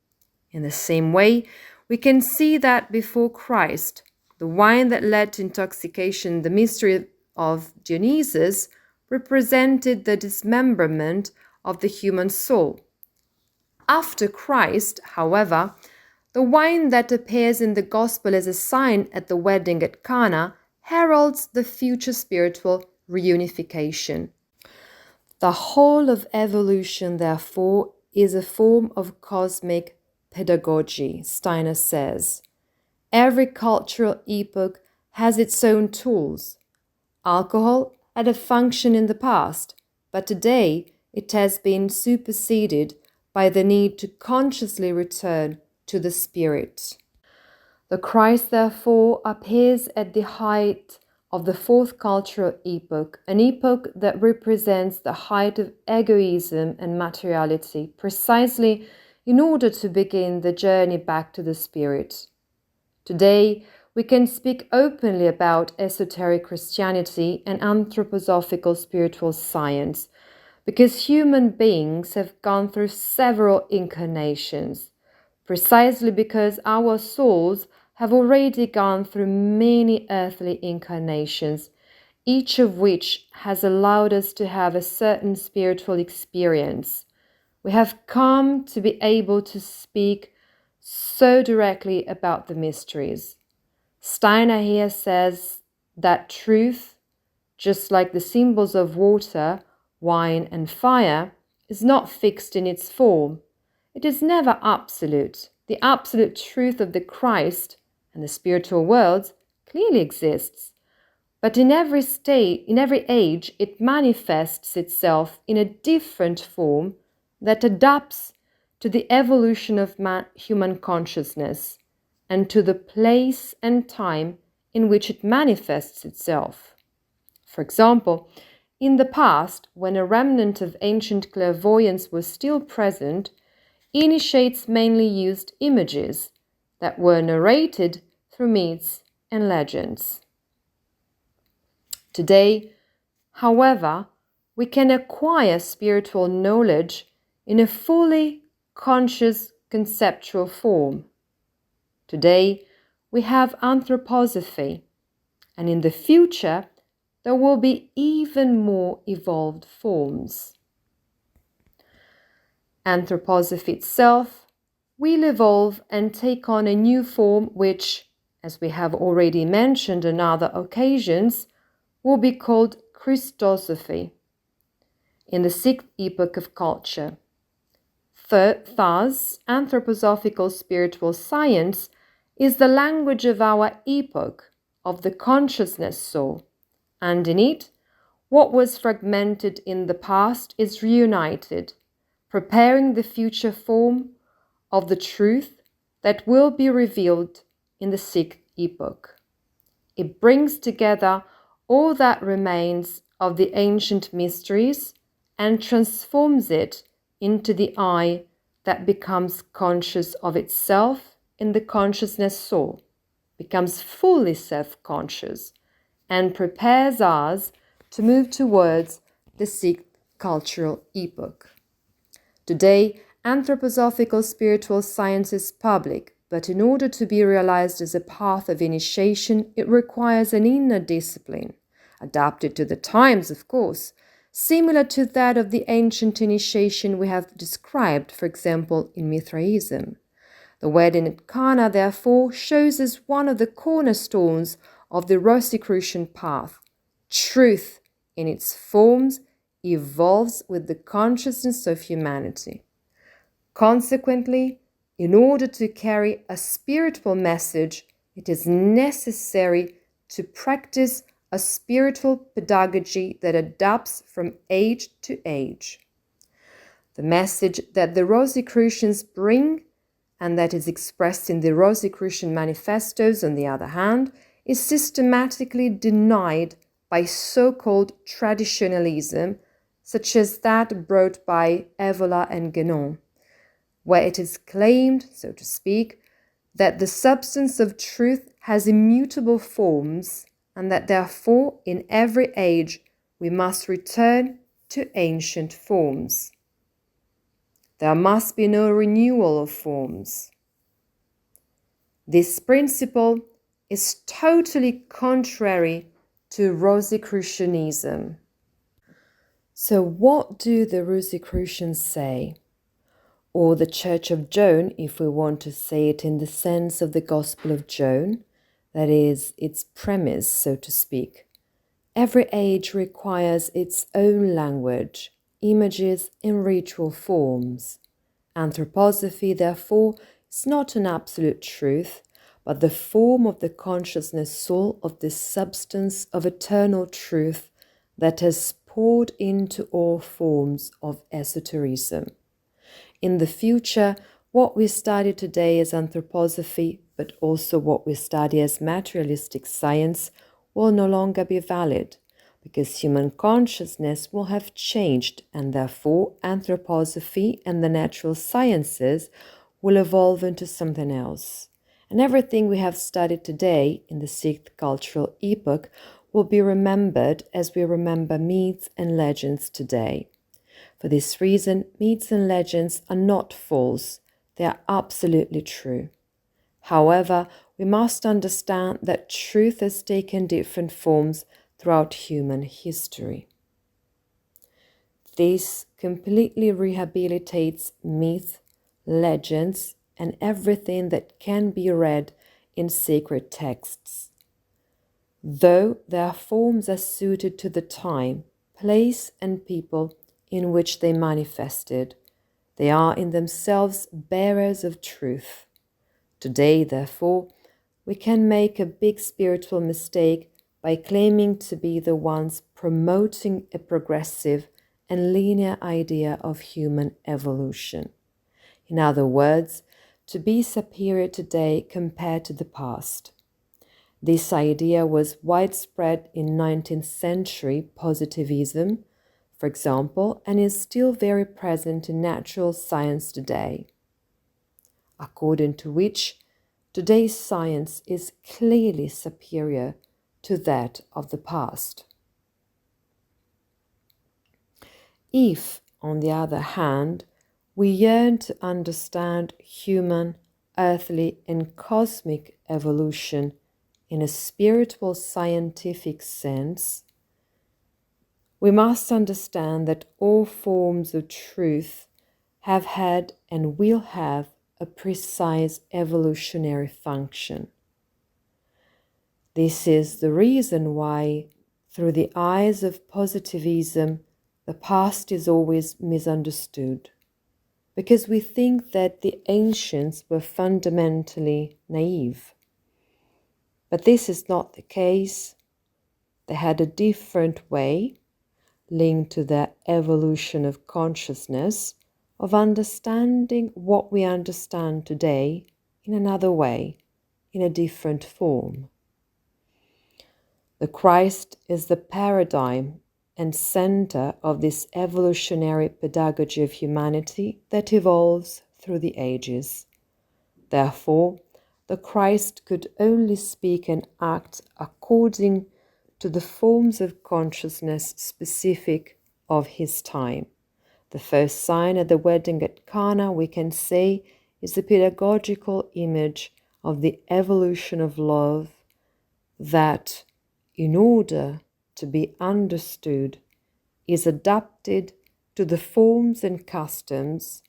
In the same way, we can see that before Christ, the wine that led to intoxication, the mystery of Dionysus, represented the dismemberment of the human soul. After Christ, however, the wine that appears in the Gospel as a sign at the wedding at Cana heralds the future spiritual reunification. The whole of evolution, therefore, is a form of cosmic pedagogy, Steiner says. Every cultural epoch has its own tools. Alcohol had a function in the past, but today it has been superseded by the need to consciously return to the Spirit. The Christ, therefore, appears at the height of the fourth cultural epoch, an epoch that represents the height of egoism and materiality, precisely in order to begin the journey back to the Spirit. Today, we can speak openly about esoteric Christianity and anthroposophical spiritual science, because human beings have gone through several incarnations, precisely because our souls have already gone through many earthly incarnations, each of which has allowed us to have a certain spiritual experience. We have come to be able to speak so directly about the mysteries. Steiner here says that truth, just like the symbols of water, wine, and fire, is not fixed in its form. It is never absolute. The absolute truth of the Christ and the spiritual worlds clearly exists. But in every state, in every age, it manifests itself in a different form that adapts to the evolution of human consciousness and to the place and time in which it manifests itself. For example, in the past, when a remnant of ancient clairvoyance was still present, initiates mainly used images that were narrated through myths and legends. Today, However, we can acquire spiritual knowledge in a fully conscious conceptual form. Today, we have anthroposophy, and in the future, there will be even more evolved forms. Anthroposophy itself will evolve and take on a new form which, as we have already mentioned on other occasions, will be called Christosophy in the sixth epoch of culture. Thus, anthroposophical spiritual science is the language of our epoch, of the consciousness soul, and in it, what was fragmented in the past is reunited, preparing the future form of the truth that will be revealed in the sixth epoch. It brings together all that remains of the ancient mysteries and transforms it into the I that becomes conscious of itself in the consciousness soul, becomes fully self-conscious, and prepares us to move towards the sixth cultural epoch. Today, anthroposophical spiritual science is public, but in order to be realized as a path of initiation, it requires an inner discipline, adapted to the times, of course, similar to that of the ancient initiation we have described, for example, in Mithraism. The wedding at Cana, therefore, shows as one of the cornerstones of the Rosicrucian path. Truth, in its forms, evolves with the consciousness of humanity. Consequently, in order to carry a spiritual message, it is necessary to practice a spiritual pedagogy that adapts from age to age. The message that the Rosicrucians bring, and that is expressed in the Rosicrucian manifestos, on the other hand, is systematically denied by so-called traditionalism, such as that brought by Evola and Guénon, where it is claimed, so to speak, that the substance of truth has immutable forms, and that therefore in every age we must return to ancient forms. There must be no renewal of forms. This principle is totally contrary to Rosicrucianism. So what do the Rosicrucians say? Or the Church of Joan, if we want to say it in the sense of the Gospel of Joan, that is, its premise, so to speak. Every age requires its own language, images, and ritual forms. Anthroposophy, therefore, is not an absolute truth, but the form of the consciousness soul of this substance of eternal truth that has poured into all forms of esotericism. In the future, what we study today as anthroposophy, but also what we study as materialistic science, will no longer be valid, because human consciousness will have changed, and therefore anthroposophy and the natural sciences will evolve into something else. And everything we have studied today in the sixth cultural epoch will be remembered as we remember myths and legends today. For this reason, myths and legends are not false, they are absolutely true. However, we must understand that truth has taken different forms throughout human history. This completely rehabilitates myths, legends, and everything that can be read in sacred texts. Though their forms are suited to the time, place, and people in which they manifested, they are in themselves bearers of truth. Today, therefore, we can make a big spiritual mistake by claiming to be the ones promoting a progressive and linear idea of human evolution. In other words, to be superior today compared to the past. This idea was widespread in 19th century positivism, for example, and is still very present in natural science today, according to which today's science is clearly superior to that of the past. If, on the other hand, we yearn to understand human, earthly, and cosmic evolution in a spiritual scientific sense, we must understand that all forms of truth have had and will have a precise evolutionary function. This is the reason why, through the eyes of positivism, the past is always misunderstood, because we think that the ancients were fundamentally naive. But this is not the case. They had a different way, linked to the evolution of consciousness, of understanding what we understand today in another way, in a different form. The Christ is the paradigm and center of this evolutionary pedagogy of humanity that evolves through the ages. Therefore, the Christ could only speak and act according to the forms of consciousness specific of his time. The first sign at the wedding at Cana, we can say, is a pedagogical image of the evolution of love that, in order to be understood, is adapted to the forms and customs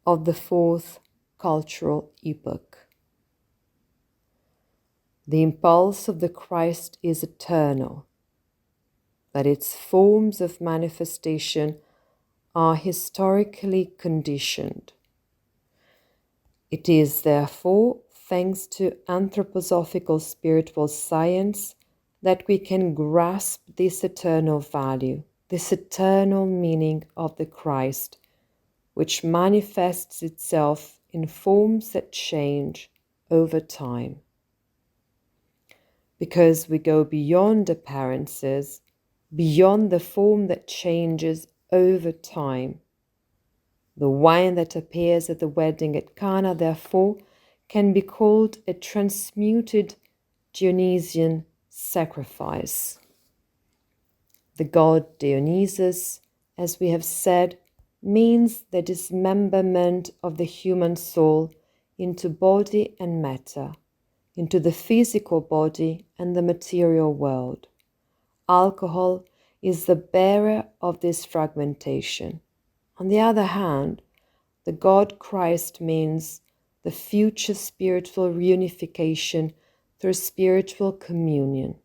of the fourth cultural epoch. The impulse of the Christ is eternal, but its forms of manifestation are historically conditioned. It is therefore thanks to anthroposophical spiritual science that we can grasp this eternal value, this eternal meaning of the Christ, which manifests itself in forms that change over time. Because we go beyond appearances, beyond the form that changes over time. The wine that appears at the wedding at Cana, therefore, can be called a transmuted Dionysian sacrifice. The god Dionysus, as we have said, means the dismemberment of the human soul into body and matter, into the physical body and the material world. Alcohol is the bearer of this fragmentation. On the other hand, the God Christ means the future spiritual reunification through spiritual communion.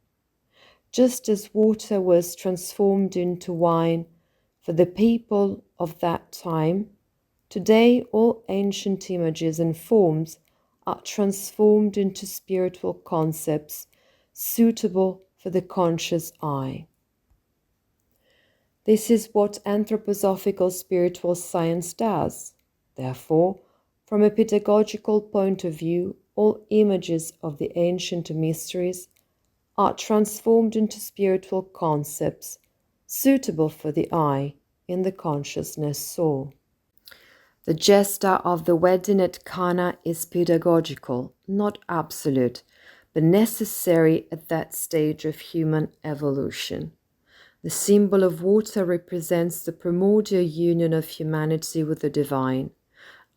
Just as water was transformed into wine for the people of that time, today all ancient images and forms are transformed into spiritual concepts suitable for the conscious eye. This is what anthroposophical spiritual science does. Therefore, from a pedagogical point of view, all images of the ancient mysteries are transformed into spiritual concepts suitable for the eye in the consciousness soul. The gesta of the wedding at Cana is pedagogical, not absolute, but necessary at that stage of human evolution. The symbol of water represents the primordial union of humanity with the divine,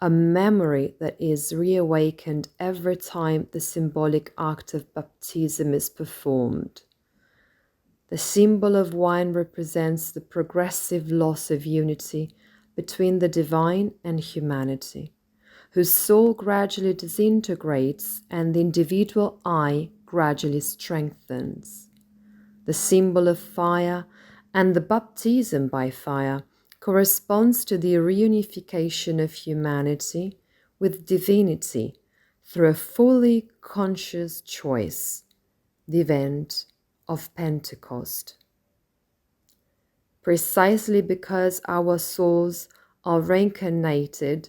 a memory that is reawakened every time the symbolic act of baptism is performed. The symbol of wine represents the progressive loss of unity between the divine and humanity, whose soul gradually disintegrates and the individual I gradually strengthens. The symbol of fire and the baptism by fire corresponds to the reunification of humanity with divinity through a fully conscious choice, the event of Pentecost. Precisely because our souls are reincarnated,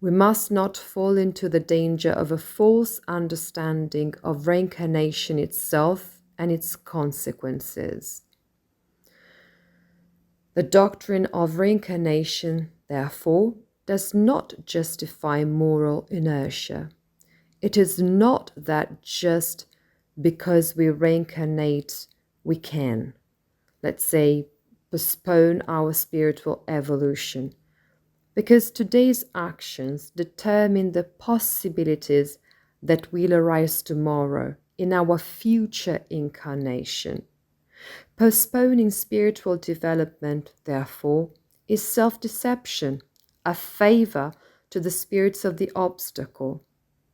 we must not fall into the danger of a false understanding of reincarnation itself and its consequences. The doctrine of reincarnation, therefore, does not justify moral inertia. It is not that just because we reincarnate, we can, let's say, postpone our spiritual evolution, because today's actions determine the possibilities that will arise tomorrow in our future incarnation. Postponing spiritual development, therefore, is self-deception, a favor to the spirits of the obstacle,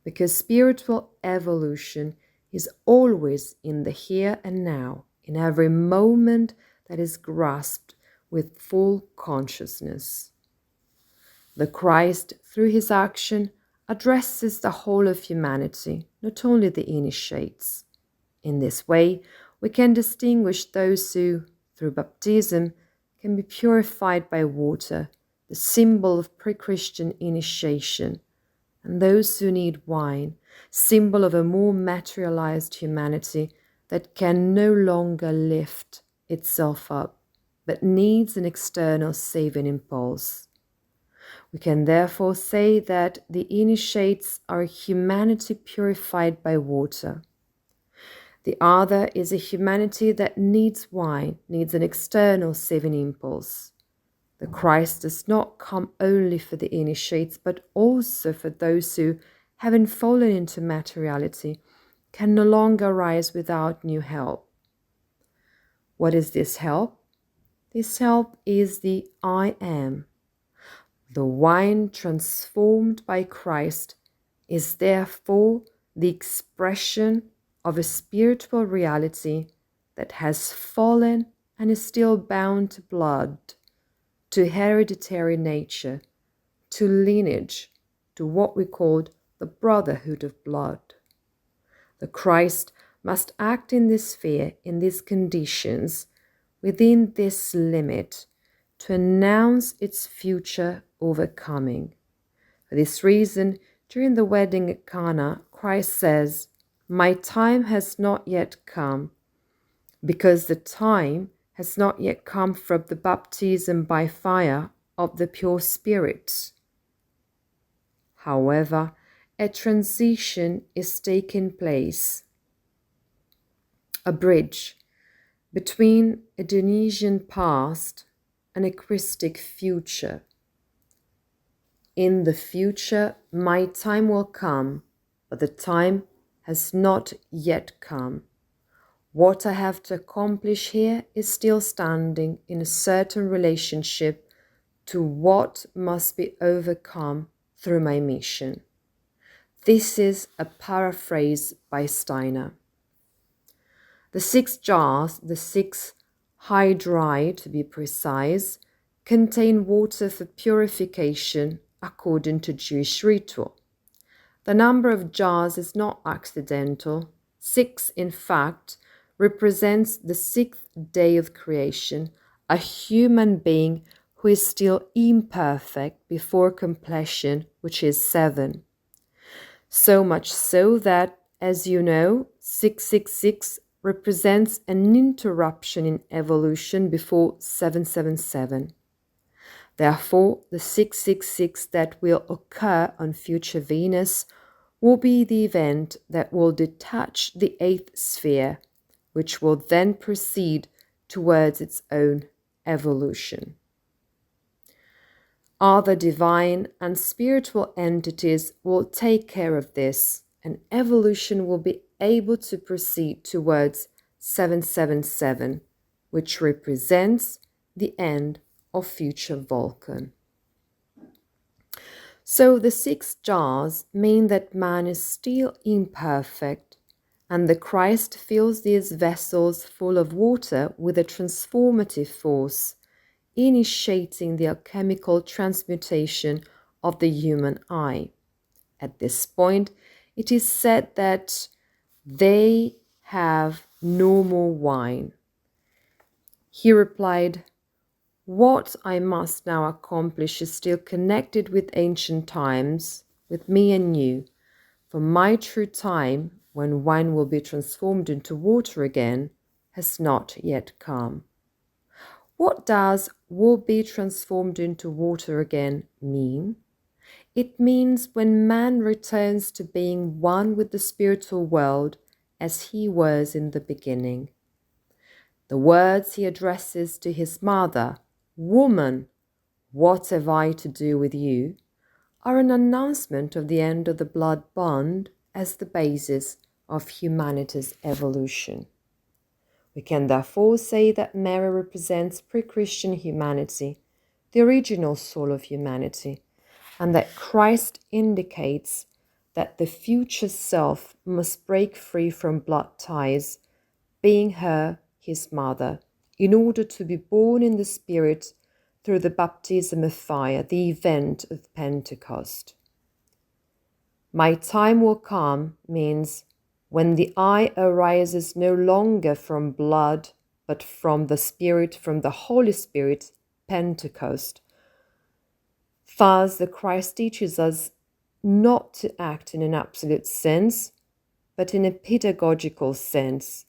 because spiritual evolution is always in the here and now, in every moment that is grasped with full consciousness. The Christ, through his action, addresses the whole of humanity, not only the initiates. In this way, we can distinguish those who, through baptism, can be purified by water, the symbol of pre-Christian initiation, and those who need wine, symbol of a more materialized humanity that can no longer lift itself up, but needs an external saving impulse. We can therefore say that the initiates are a humanity purified by water. The other is a humanity that needs wine, needs an external saving impulse. The Christ does not come only for the initiates, but also for those who, having fallen into materiality, can no longer rise without new help. What is this help? This help is the I am. The wine transformed by Christ is therefore the expression of a spiritual reality that has fallen and is still bound to blood, to hereditary nature, to lineage, to what we called the brotherhood of blood. The Christ must act in this sphere, in these conditions, within this limit, to announce its future overcoming. For this reason, during the wedding at Cana, Christ says, "My time has not yet come," because the time has not yet come from the baptism by fire of the pure Spirit. However, a transition is taking place, a bridge between a Dionysian past and a Christic future. In the future, my time will come, but the time has not yet come. What I have to accomplish here is still standing in a certain relationship to what must be overcome through my mission. This is a paraphrase by Steiner. The 6 jars, the 6 hydri to be precise, contain water for purification according to Jewish ritual. The number of jars is not accidental. 6, in fact, represents the 6th day of creation, a human being who is still imperfect before completion, which is 7. So much so that, as you know, 666 represents an interruption in evolution before 777. Therefore, the 666 that will occur on future Venus will be the event that will detach the 8th sphere, which will then proceed towards its own evolution. Other divine and spiritual entities will take care of this, and evolution will be able to proceed towards 777, which represents the end of future Vulcan. So the 6 jars mean that man is still imperfect, and the Christ fills these vessels full of water with a transformative force, initiating the alchemical transmutation of the human eye. At this point, it is said that they have no more wine. He replied, "What I must now accomplish is still connected with ancient times, with me and you, for my true time, when wine will be transformed into water again, has not yet come." What does "will be transformed into water again" mean? It means when man returns to being one with the spiritual world as he was in the beginning. The words he addresses to his mother, "Woman, what have I to do with you?" are an announcement of the end of the blood bond as the basis of humanity's evolution. We can therefore say that Mary represents pre-Christian humanity, the original soul of humanity, and that Christ indicates that the future self must break free from blood ties, being her, his mother, in order to be born in the Spirit through the baptism of fire, the event of Pentecost. My time will come means when the I arises no longer from blood, but from the Spirit, from the Holy Spirit, Pentecost. Thus, the Christ teaches us not to act in an absolute sense, but in a pedagogical sense,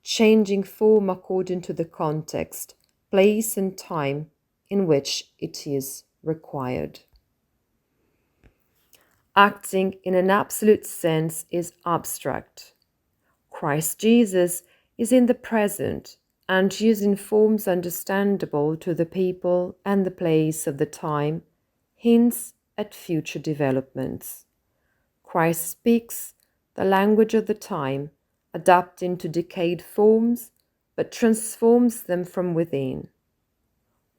changing form according to the context, place, and time in which it is required. Acting in an absolute sense is abstract. Christ Jesus is in the present and using forms understandable to the people and the place of the time, hints at future developments. Christ speaks the language of the time, adapting to decayed forms, but transforms them from within.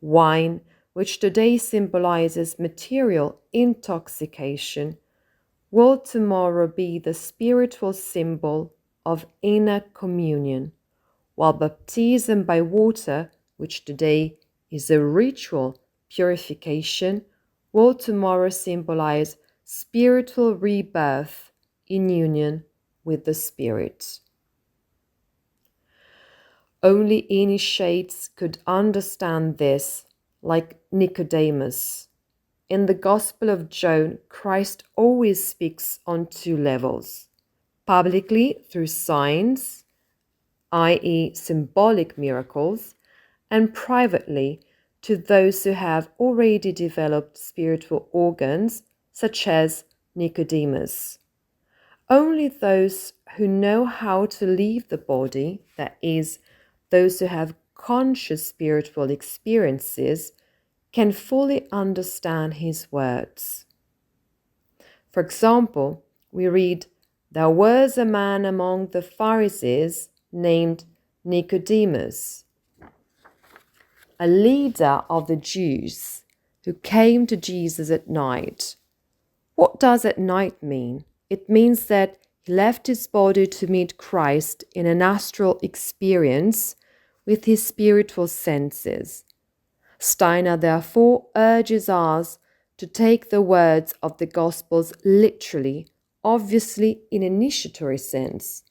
Wine, which today symbolizes material intoxication, will tomorrow be the spiritual symbol of inner communion, while baptism by water, which today is a ritual purification, will tomorrow symbolize spiritual rebirth in union with the Spirit. Only initiates could understand this, like Nicodemus. In the Gospel of John, Christ always speaks on two levels: publicly through signs, i.e., symbolic miracles, and privately to those who have already developed spiritual organs, such as Nicodemus. Only those who know how to leave the body, that is, those who have conscious spiritual experiences, can fully understand his words. For example, we read, "There was a man among the Pharisees named Nicodemus, a leader of the Jews, who came to Jesus at night." What does at night mean? It means that he left his body to meet Christ in an astral experience with his spiritual senses. Steiner therefore urges us to take the words of the Gospels literally, obviously in an initiatory sense.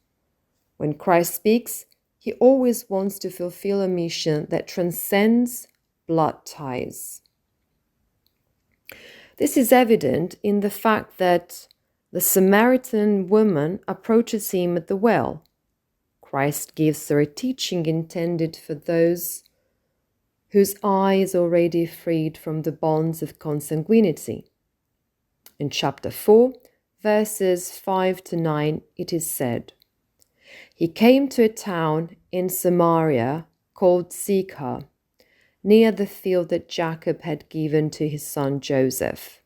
When Christ speaks, he always wants to fulfill a mission that transcends blood ties. This is evident in the fact that the Samaritan woman approaches him at the well. Christ gives her a teaching intended for those whose eye is already freed from the bonds of consanguinity. In chapter 4, verses 5 to 9, it is said, "He came to a town in Samaria called Sychar, near the field that Jacob had given to his son Joseph.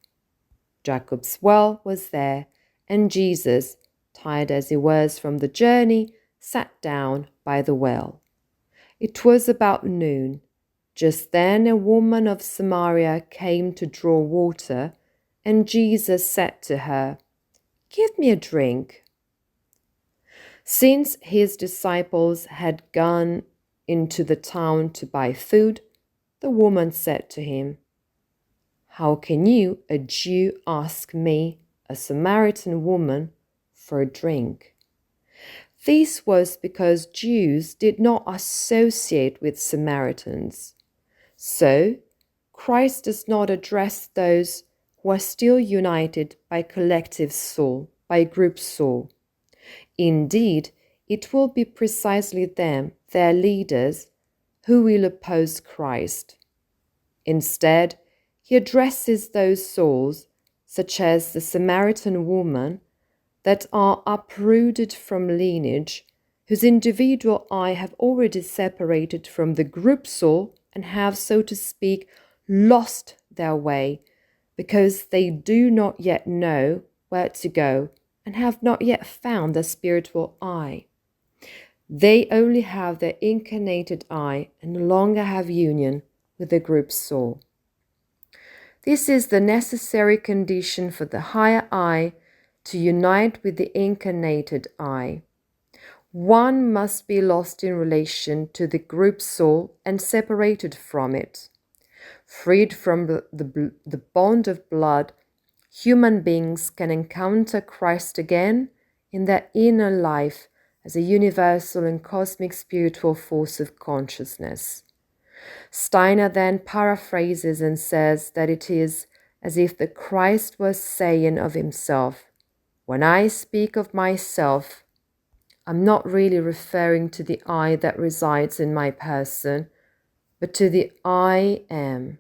Jacob's well was there, and Jesus, tired as he was from the journey, sat down by the well. It was about noon. Just then a woman of Samaria came to draw water, and Jesus said to her, 'Give me a drink.' Since his disciples had gone into the town to buy food, the woman said to him, 'How can you, a Jew, ask me, a Samaritan woman, for a drink?' This was because Jews did not associate with Samaritans. So, Christ does not address those who are still united by collective soul, by group soul. Indeed, it will be precisely them, their leaders, who will oppose Christ. Instead, he addresses those souls, such as the Samaritan woman, that are uprooted from lineage whose individual I have already separated from the group soul and have, so to speak, lost their way, because they do not yet know where to go and have not yet found the spiritual I. They only have their incarnated I and no longer have union with the group soul. This is the necessary condition for the higher I to unite with the incarnated I. One must be lost in relation to the group soul and separated from it. Freed from the bond of blood, human beings can encounter Christ again in their inner life as a universal and cosmic spiritual force of consciousness. Steiner then paraphrases and says that it is as if the Christ was saying of himself, "When I speak of myself, I'm not really referring to the I that resides in my person, but to the I am,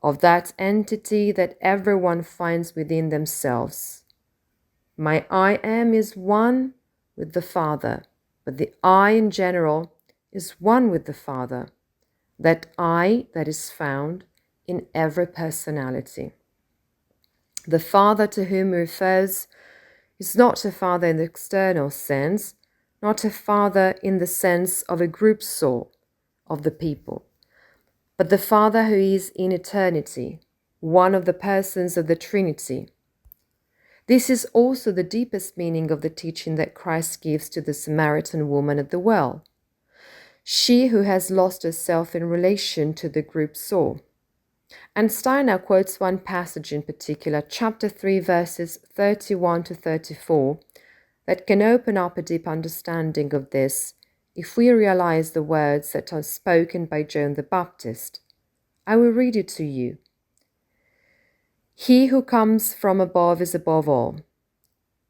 of that entity that everyone finds within themselves. My I am is one with the Father, but the I in general is one with the Father, that I that is found in every personality." The Father to whom he refers is not a father in the external sense, not a father in the sense of a group soul of the people, but the Father who is in eternity, one of the persons of the Trinity. This is also the deepest meaning of the teaching that Christ gives to the Samaritan woman at the well, she who has lost herself in relation to the group soul. And Steiner quotes one passage in particular, chapter 3, verses 31 to 34, that can open up a deep understanding of this if we realize the words that are spoken by John the Baptist. I will read it to you. "He who comes from above is above all.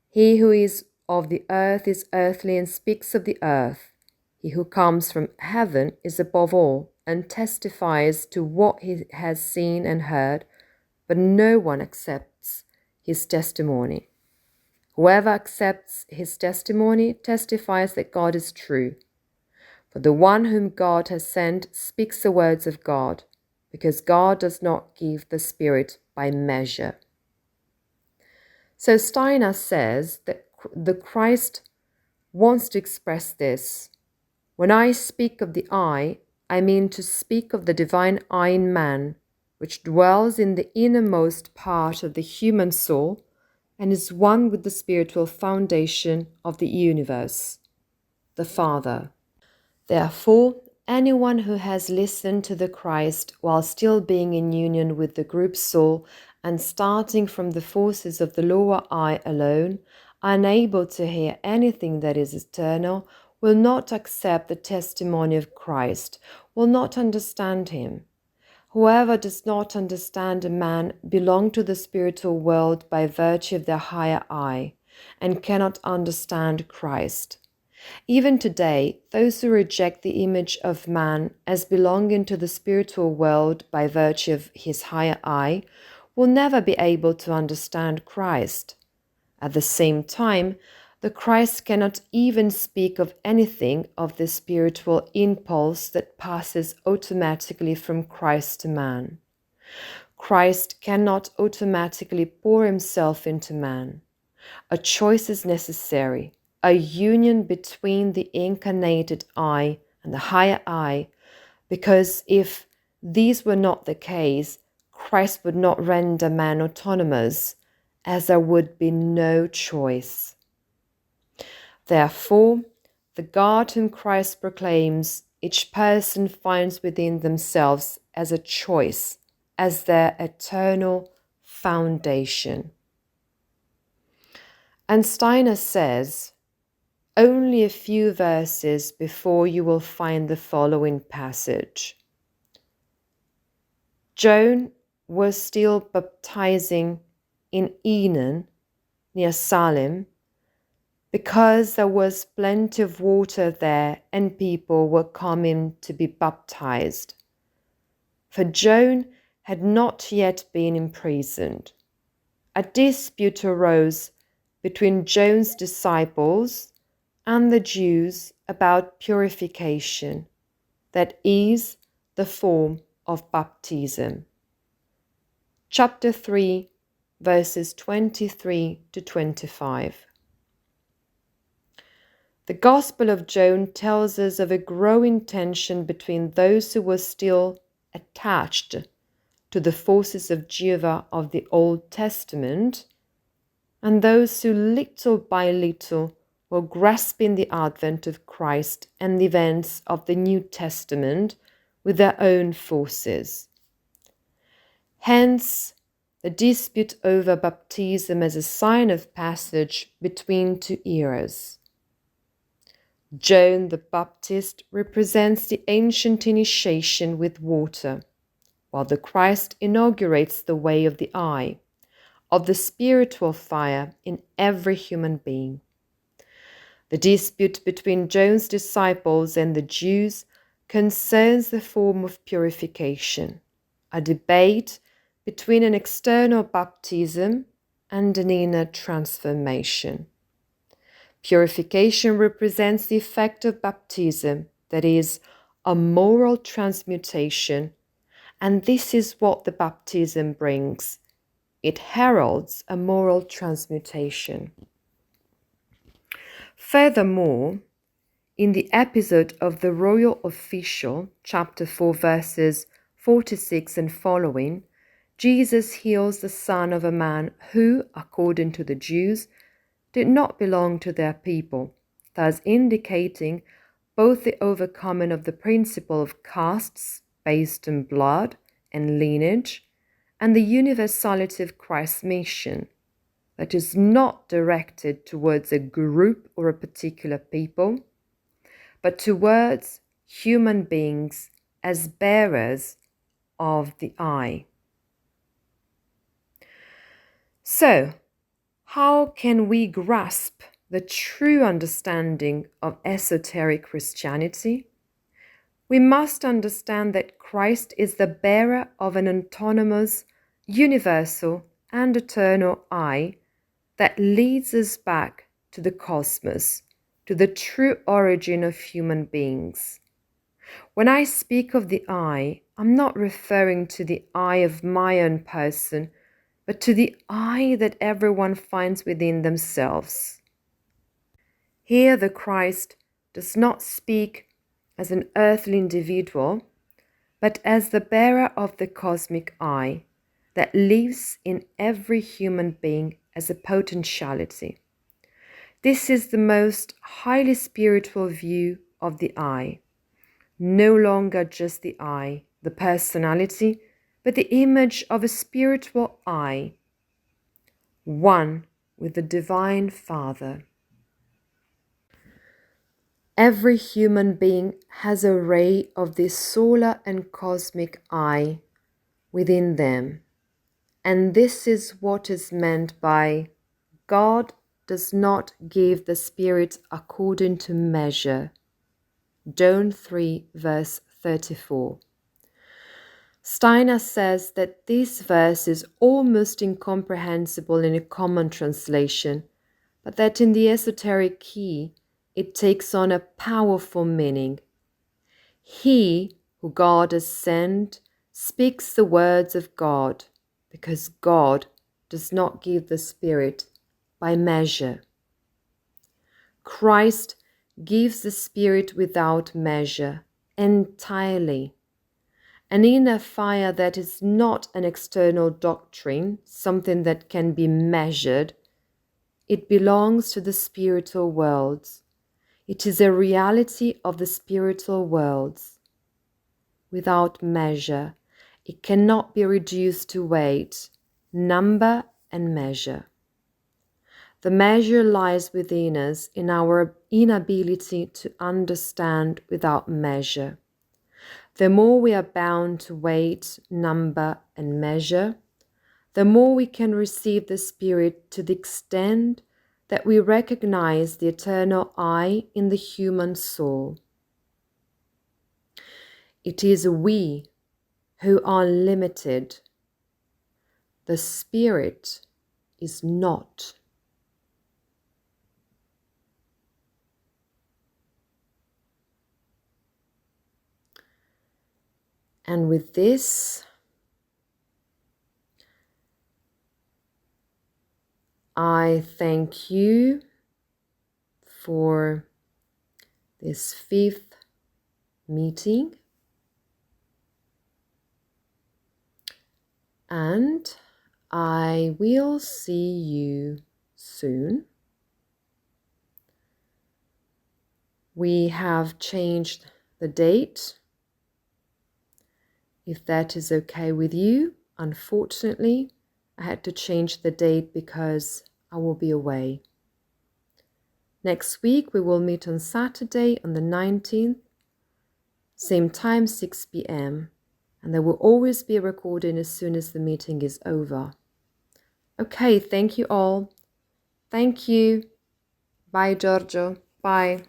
He who is of the earth is earthly and speaks of the earth. He who comes from heaven is above all and testifies to what he has seen and heard, but no one accepts his testimony. Whoever accepts his testimony testifies that God is true. For the one whom God has sent speaks the words of God, because God does not give the Spirit by measure." So Steiner says that the Christ wants to express this. When I speak of the I mean to speak of the divine I in man, which dwells in the innermost part of the human soul and is one with the spiritual foundation of the universe, the Father. Therefore, anyone who has listened to the Christ while still being in union with the group soul and starting from the forces of the lower I alone, unable to hear anything that is eternal, will not accept the testimony of Christ, will not understand him. Whoever does not understand a man belongs to the spiritual world by virtue of their higher I, and cannot understand Christ. Even today, those who reject the image of man as belonging to the spiritual world by virtue of his higher I will never be able to understand Christ. At the same time, the Christ cannot even speak of anything of the spiritual impulse that passes automatically from Christ to man. Christ cannot automatically pour himself into man. A choice is necessary, a union between the incarnated I and the higher I, because if these were not the case, Christ would not render man autonomous, as there would be no choice. Therefore, the God whom Christ proclaims, each person finds within themselves as a choice, as their eternal foundation. And Steiner says, only a few verses before you will find the following passage. John was still baptizing in Enon, near Salem, because there was plenty of water there and people were coming to be baptized. For John had not yet been imprisoned. A dispute arose between John's disciples and the Jews about purification, that is, the form of baptism. Chapter 3, verses 23 to 25. The Gospel of John tells us of a growing tension between those who were still attached to the forces of Jehovah of the Old Testament and those who little by little were grasping the advent of Christ and the events of the New Testament with their own forces. Hence, the dispute over baptism as a sign of passage between two eras. John the Baptist represents the ancient initiation with water, while the Christ inaugurates the way of the eye, of the spiritual fire in every human being. The dispute between John's disciples and the Jews concerns the form of purification, a debate between an external baptism and an inner transformation. Purification represents the effect of baptism, that is, a moral transmutation, and this is what the baptism brings. It heralds a moral transmutation. Furthermore, in the episode of the royal official, chapter 4, verses 46 and following, Jesus heals the son of a man who, according to the Jews, did not belong to their people, thus indicating both the overcoming of the principle of castes based on blood and lineage, and the universality of Christ's mission, that is not directed towards a group or a particular people, but towards human beings as bearers of the eye. So, how can we grasp the true understanding of esoteric Christianity? We must understand that Christ is the bearer of an autonomous, universal, and eternal eye that leads us back to the cosmos, to the true origin of human beings. When I speak of the eye, I'm not referring to the eye of my own person, but to the eye that everyone finds within themselves. Here the Christ does not speak as an earthly individual, but as the bearer of the cosmic eye that lives in every human being as a potentiality. This is the most highly spiritual view of the eye, no longer just the eye, the personality, but the image of a spiritual eye, one with the Divine Father. Every human being has a ray of this solar and cosmic eye within them, and this is what is meant by God does not give the Spirit according to measure. John 3, verse 34. Steiner says that this verse is almost incomprehensible in a common translation, but that in the esoteric key it takes on a powerful meaning. He who God has sent speaks the words of God, because God does not give the Spirit by measure. Christ gives the Spirit without measure, entirely. An inner fire that is not an external doctrine, something that can be measured. It belongs to the spiritual worlds. It is a reality of the spiritual worlds. Without measure, it cannot be reduced to weight, number, and measure. The measure lies within us in our inability to understand without measure. The more we are bound to weight, number, and measure, the more we can receive the Spirit to the extent that we recognize the eternal I in the human soul. It is we who are limited. The Spirit is not. And with this, I thank you for this 5th meeting, and I will see you soon. We have changed the date, if that is okay with you. Unfortunately, I had to change the date because I will be away. Next week we will meet on Saturday on the 19th, same time, 6 p.m. And there will always be a recording as soon as the meeting is over. Okay, thank you all. Thank you. Bye, Giorgio. Bye.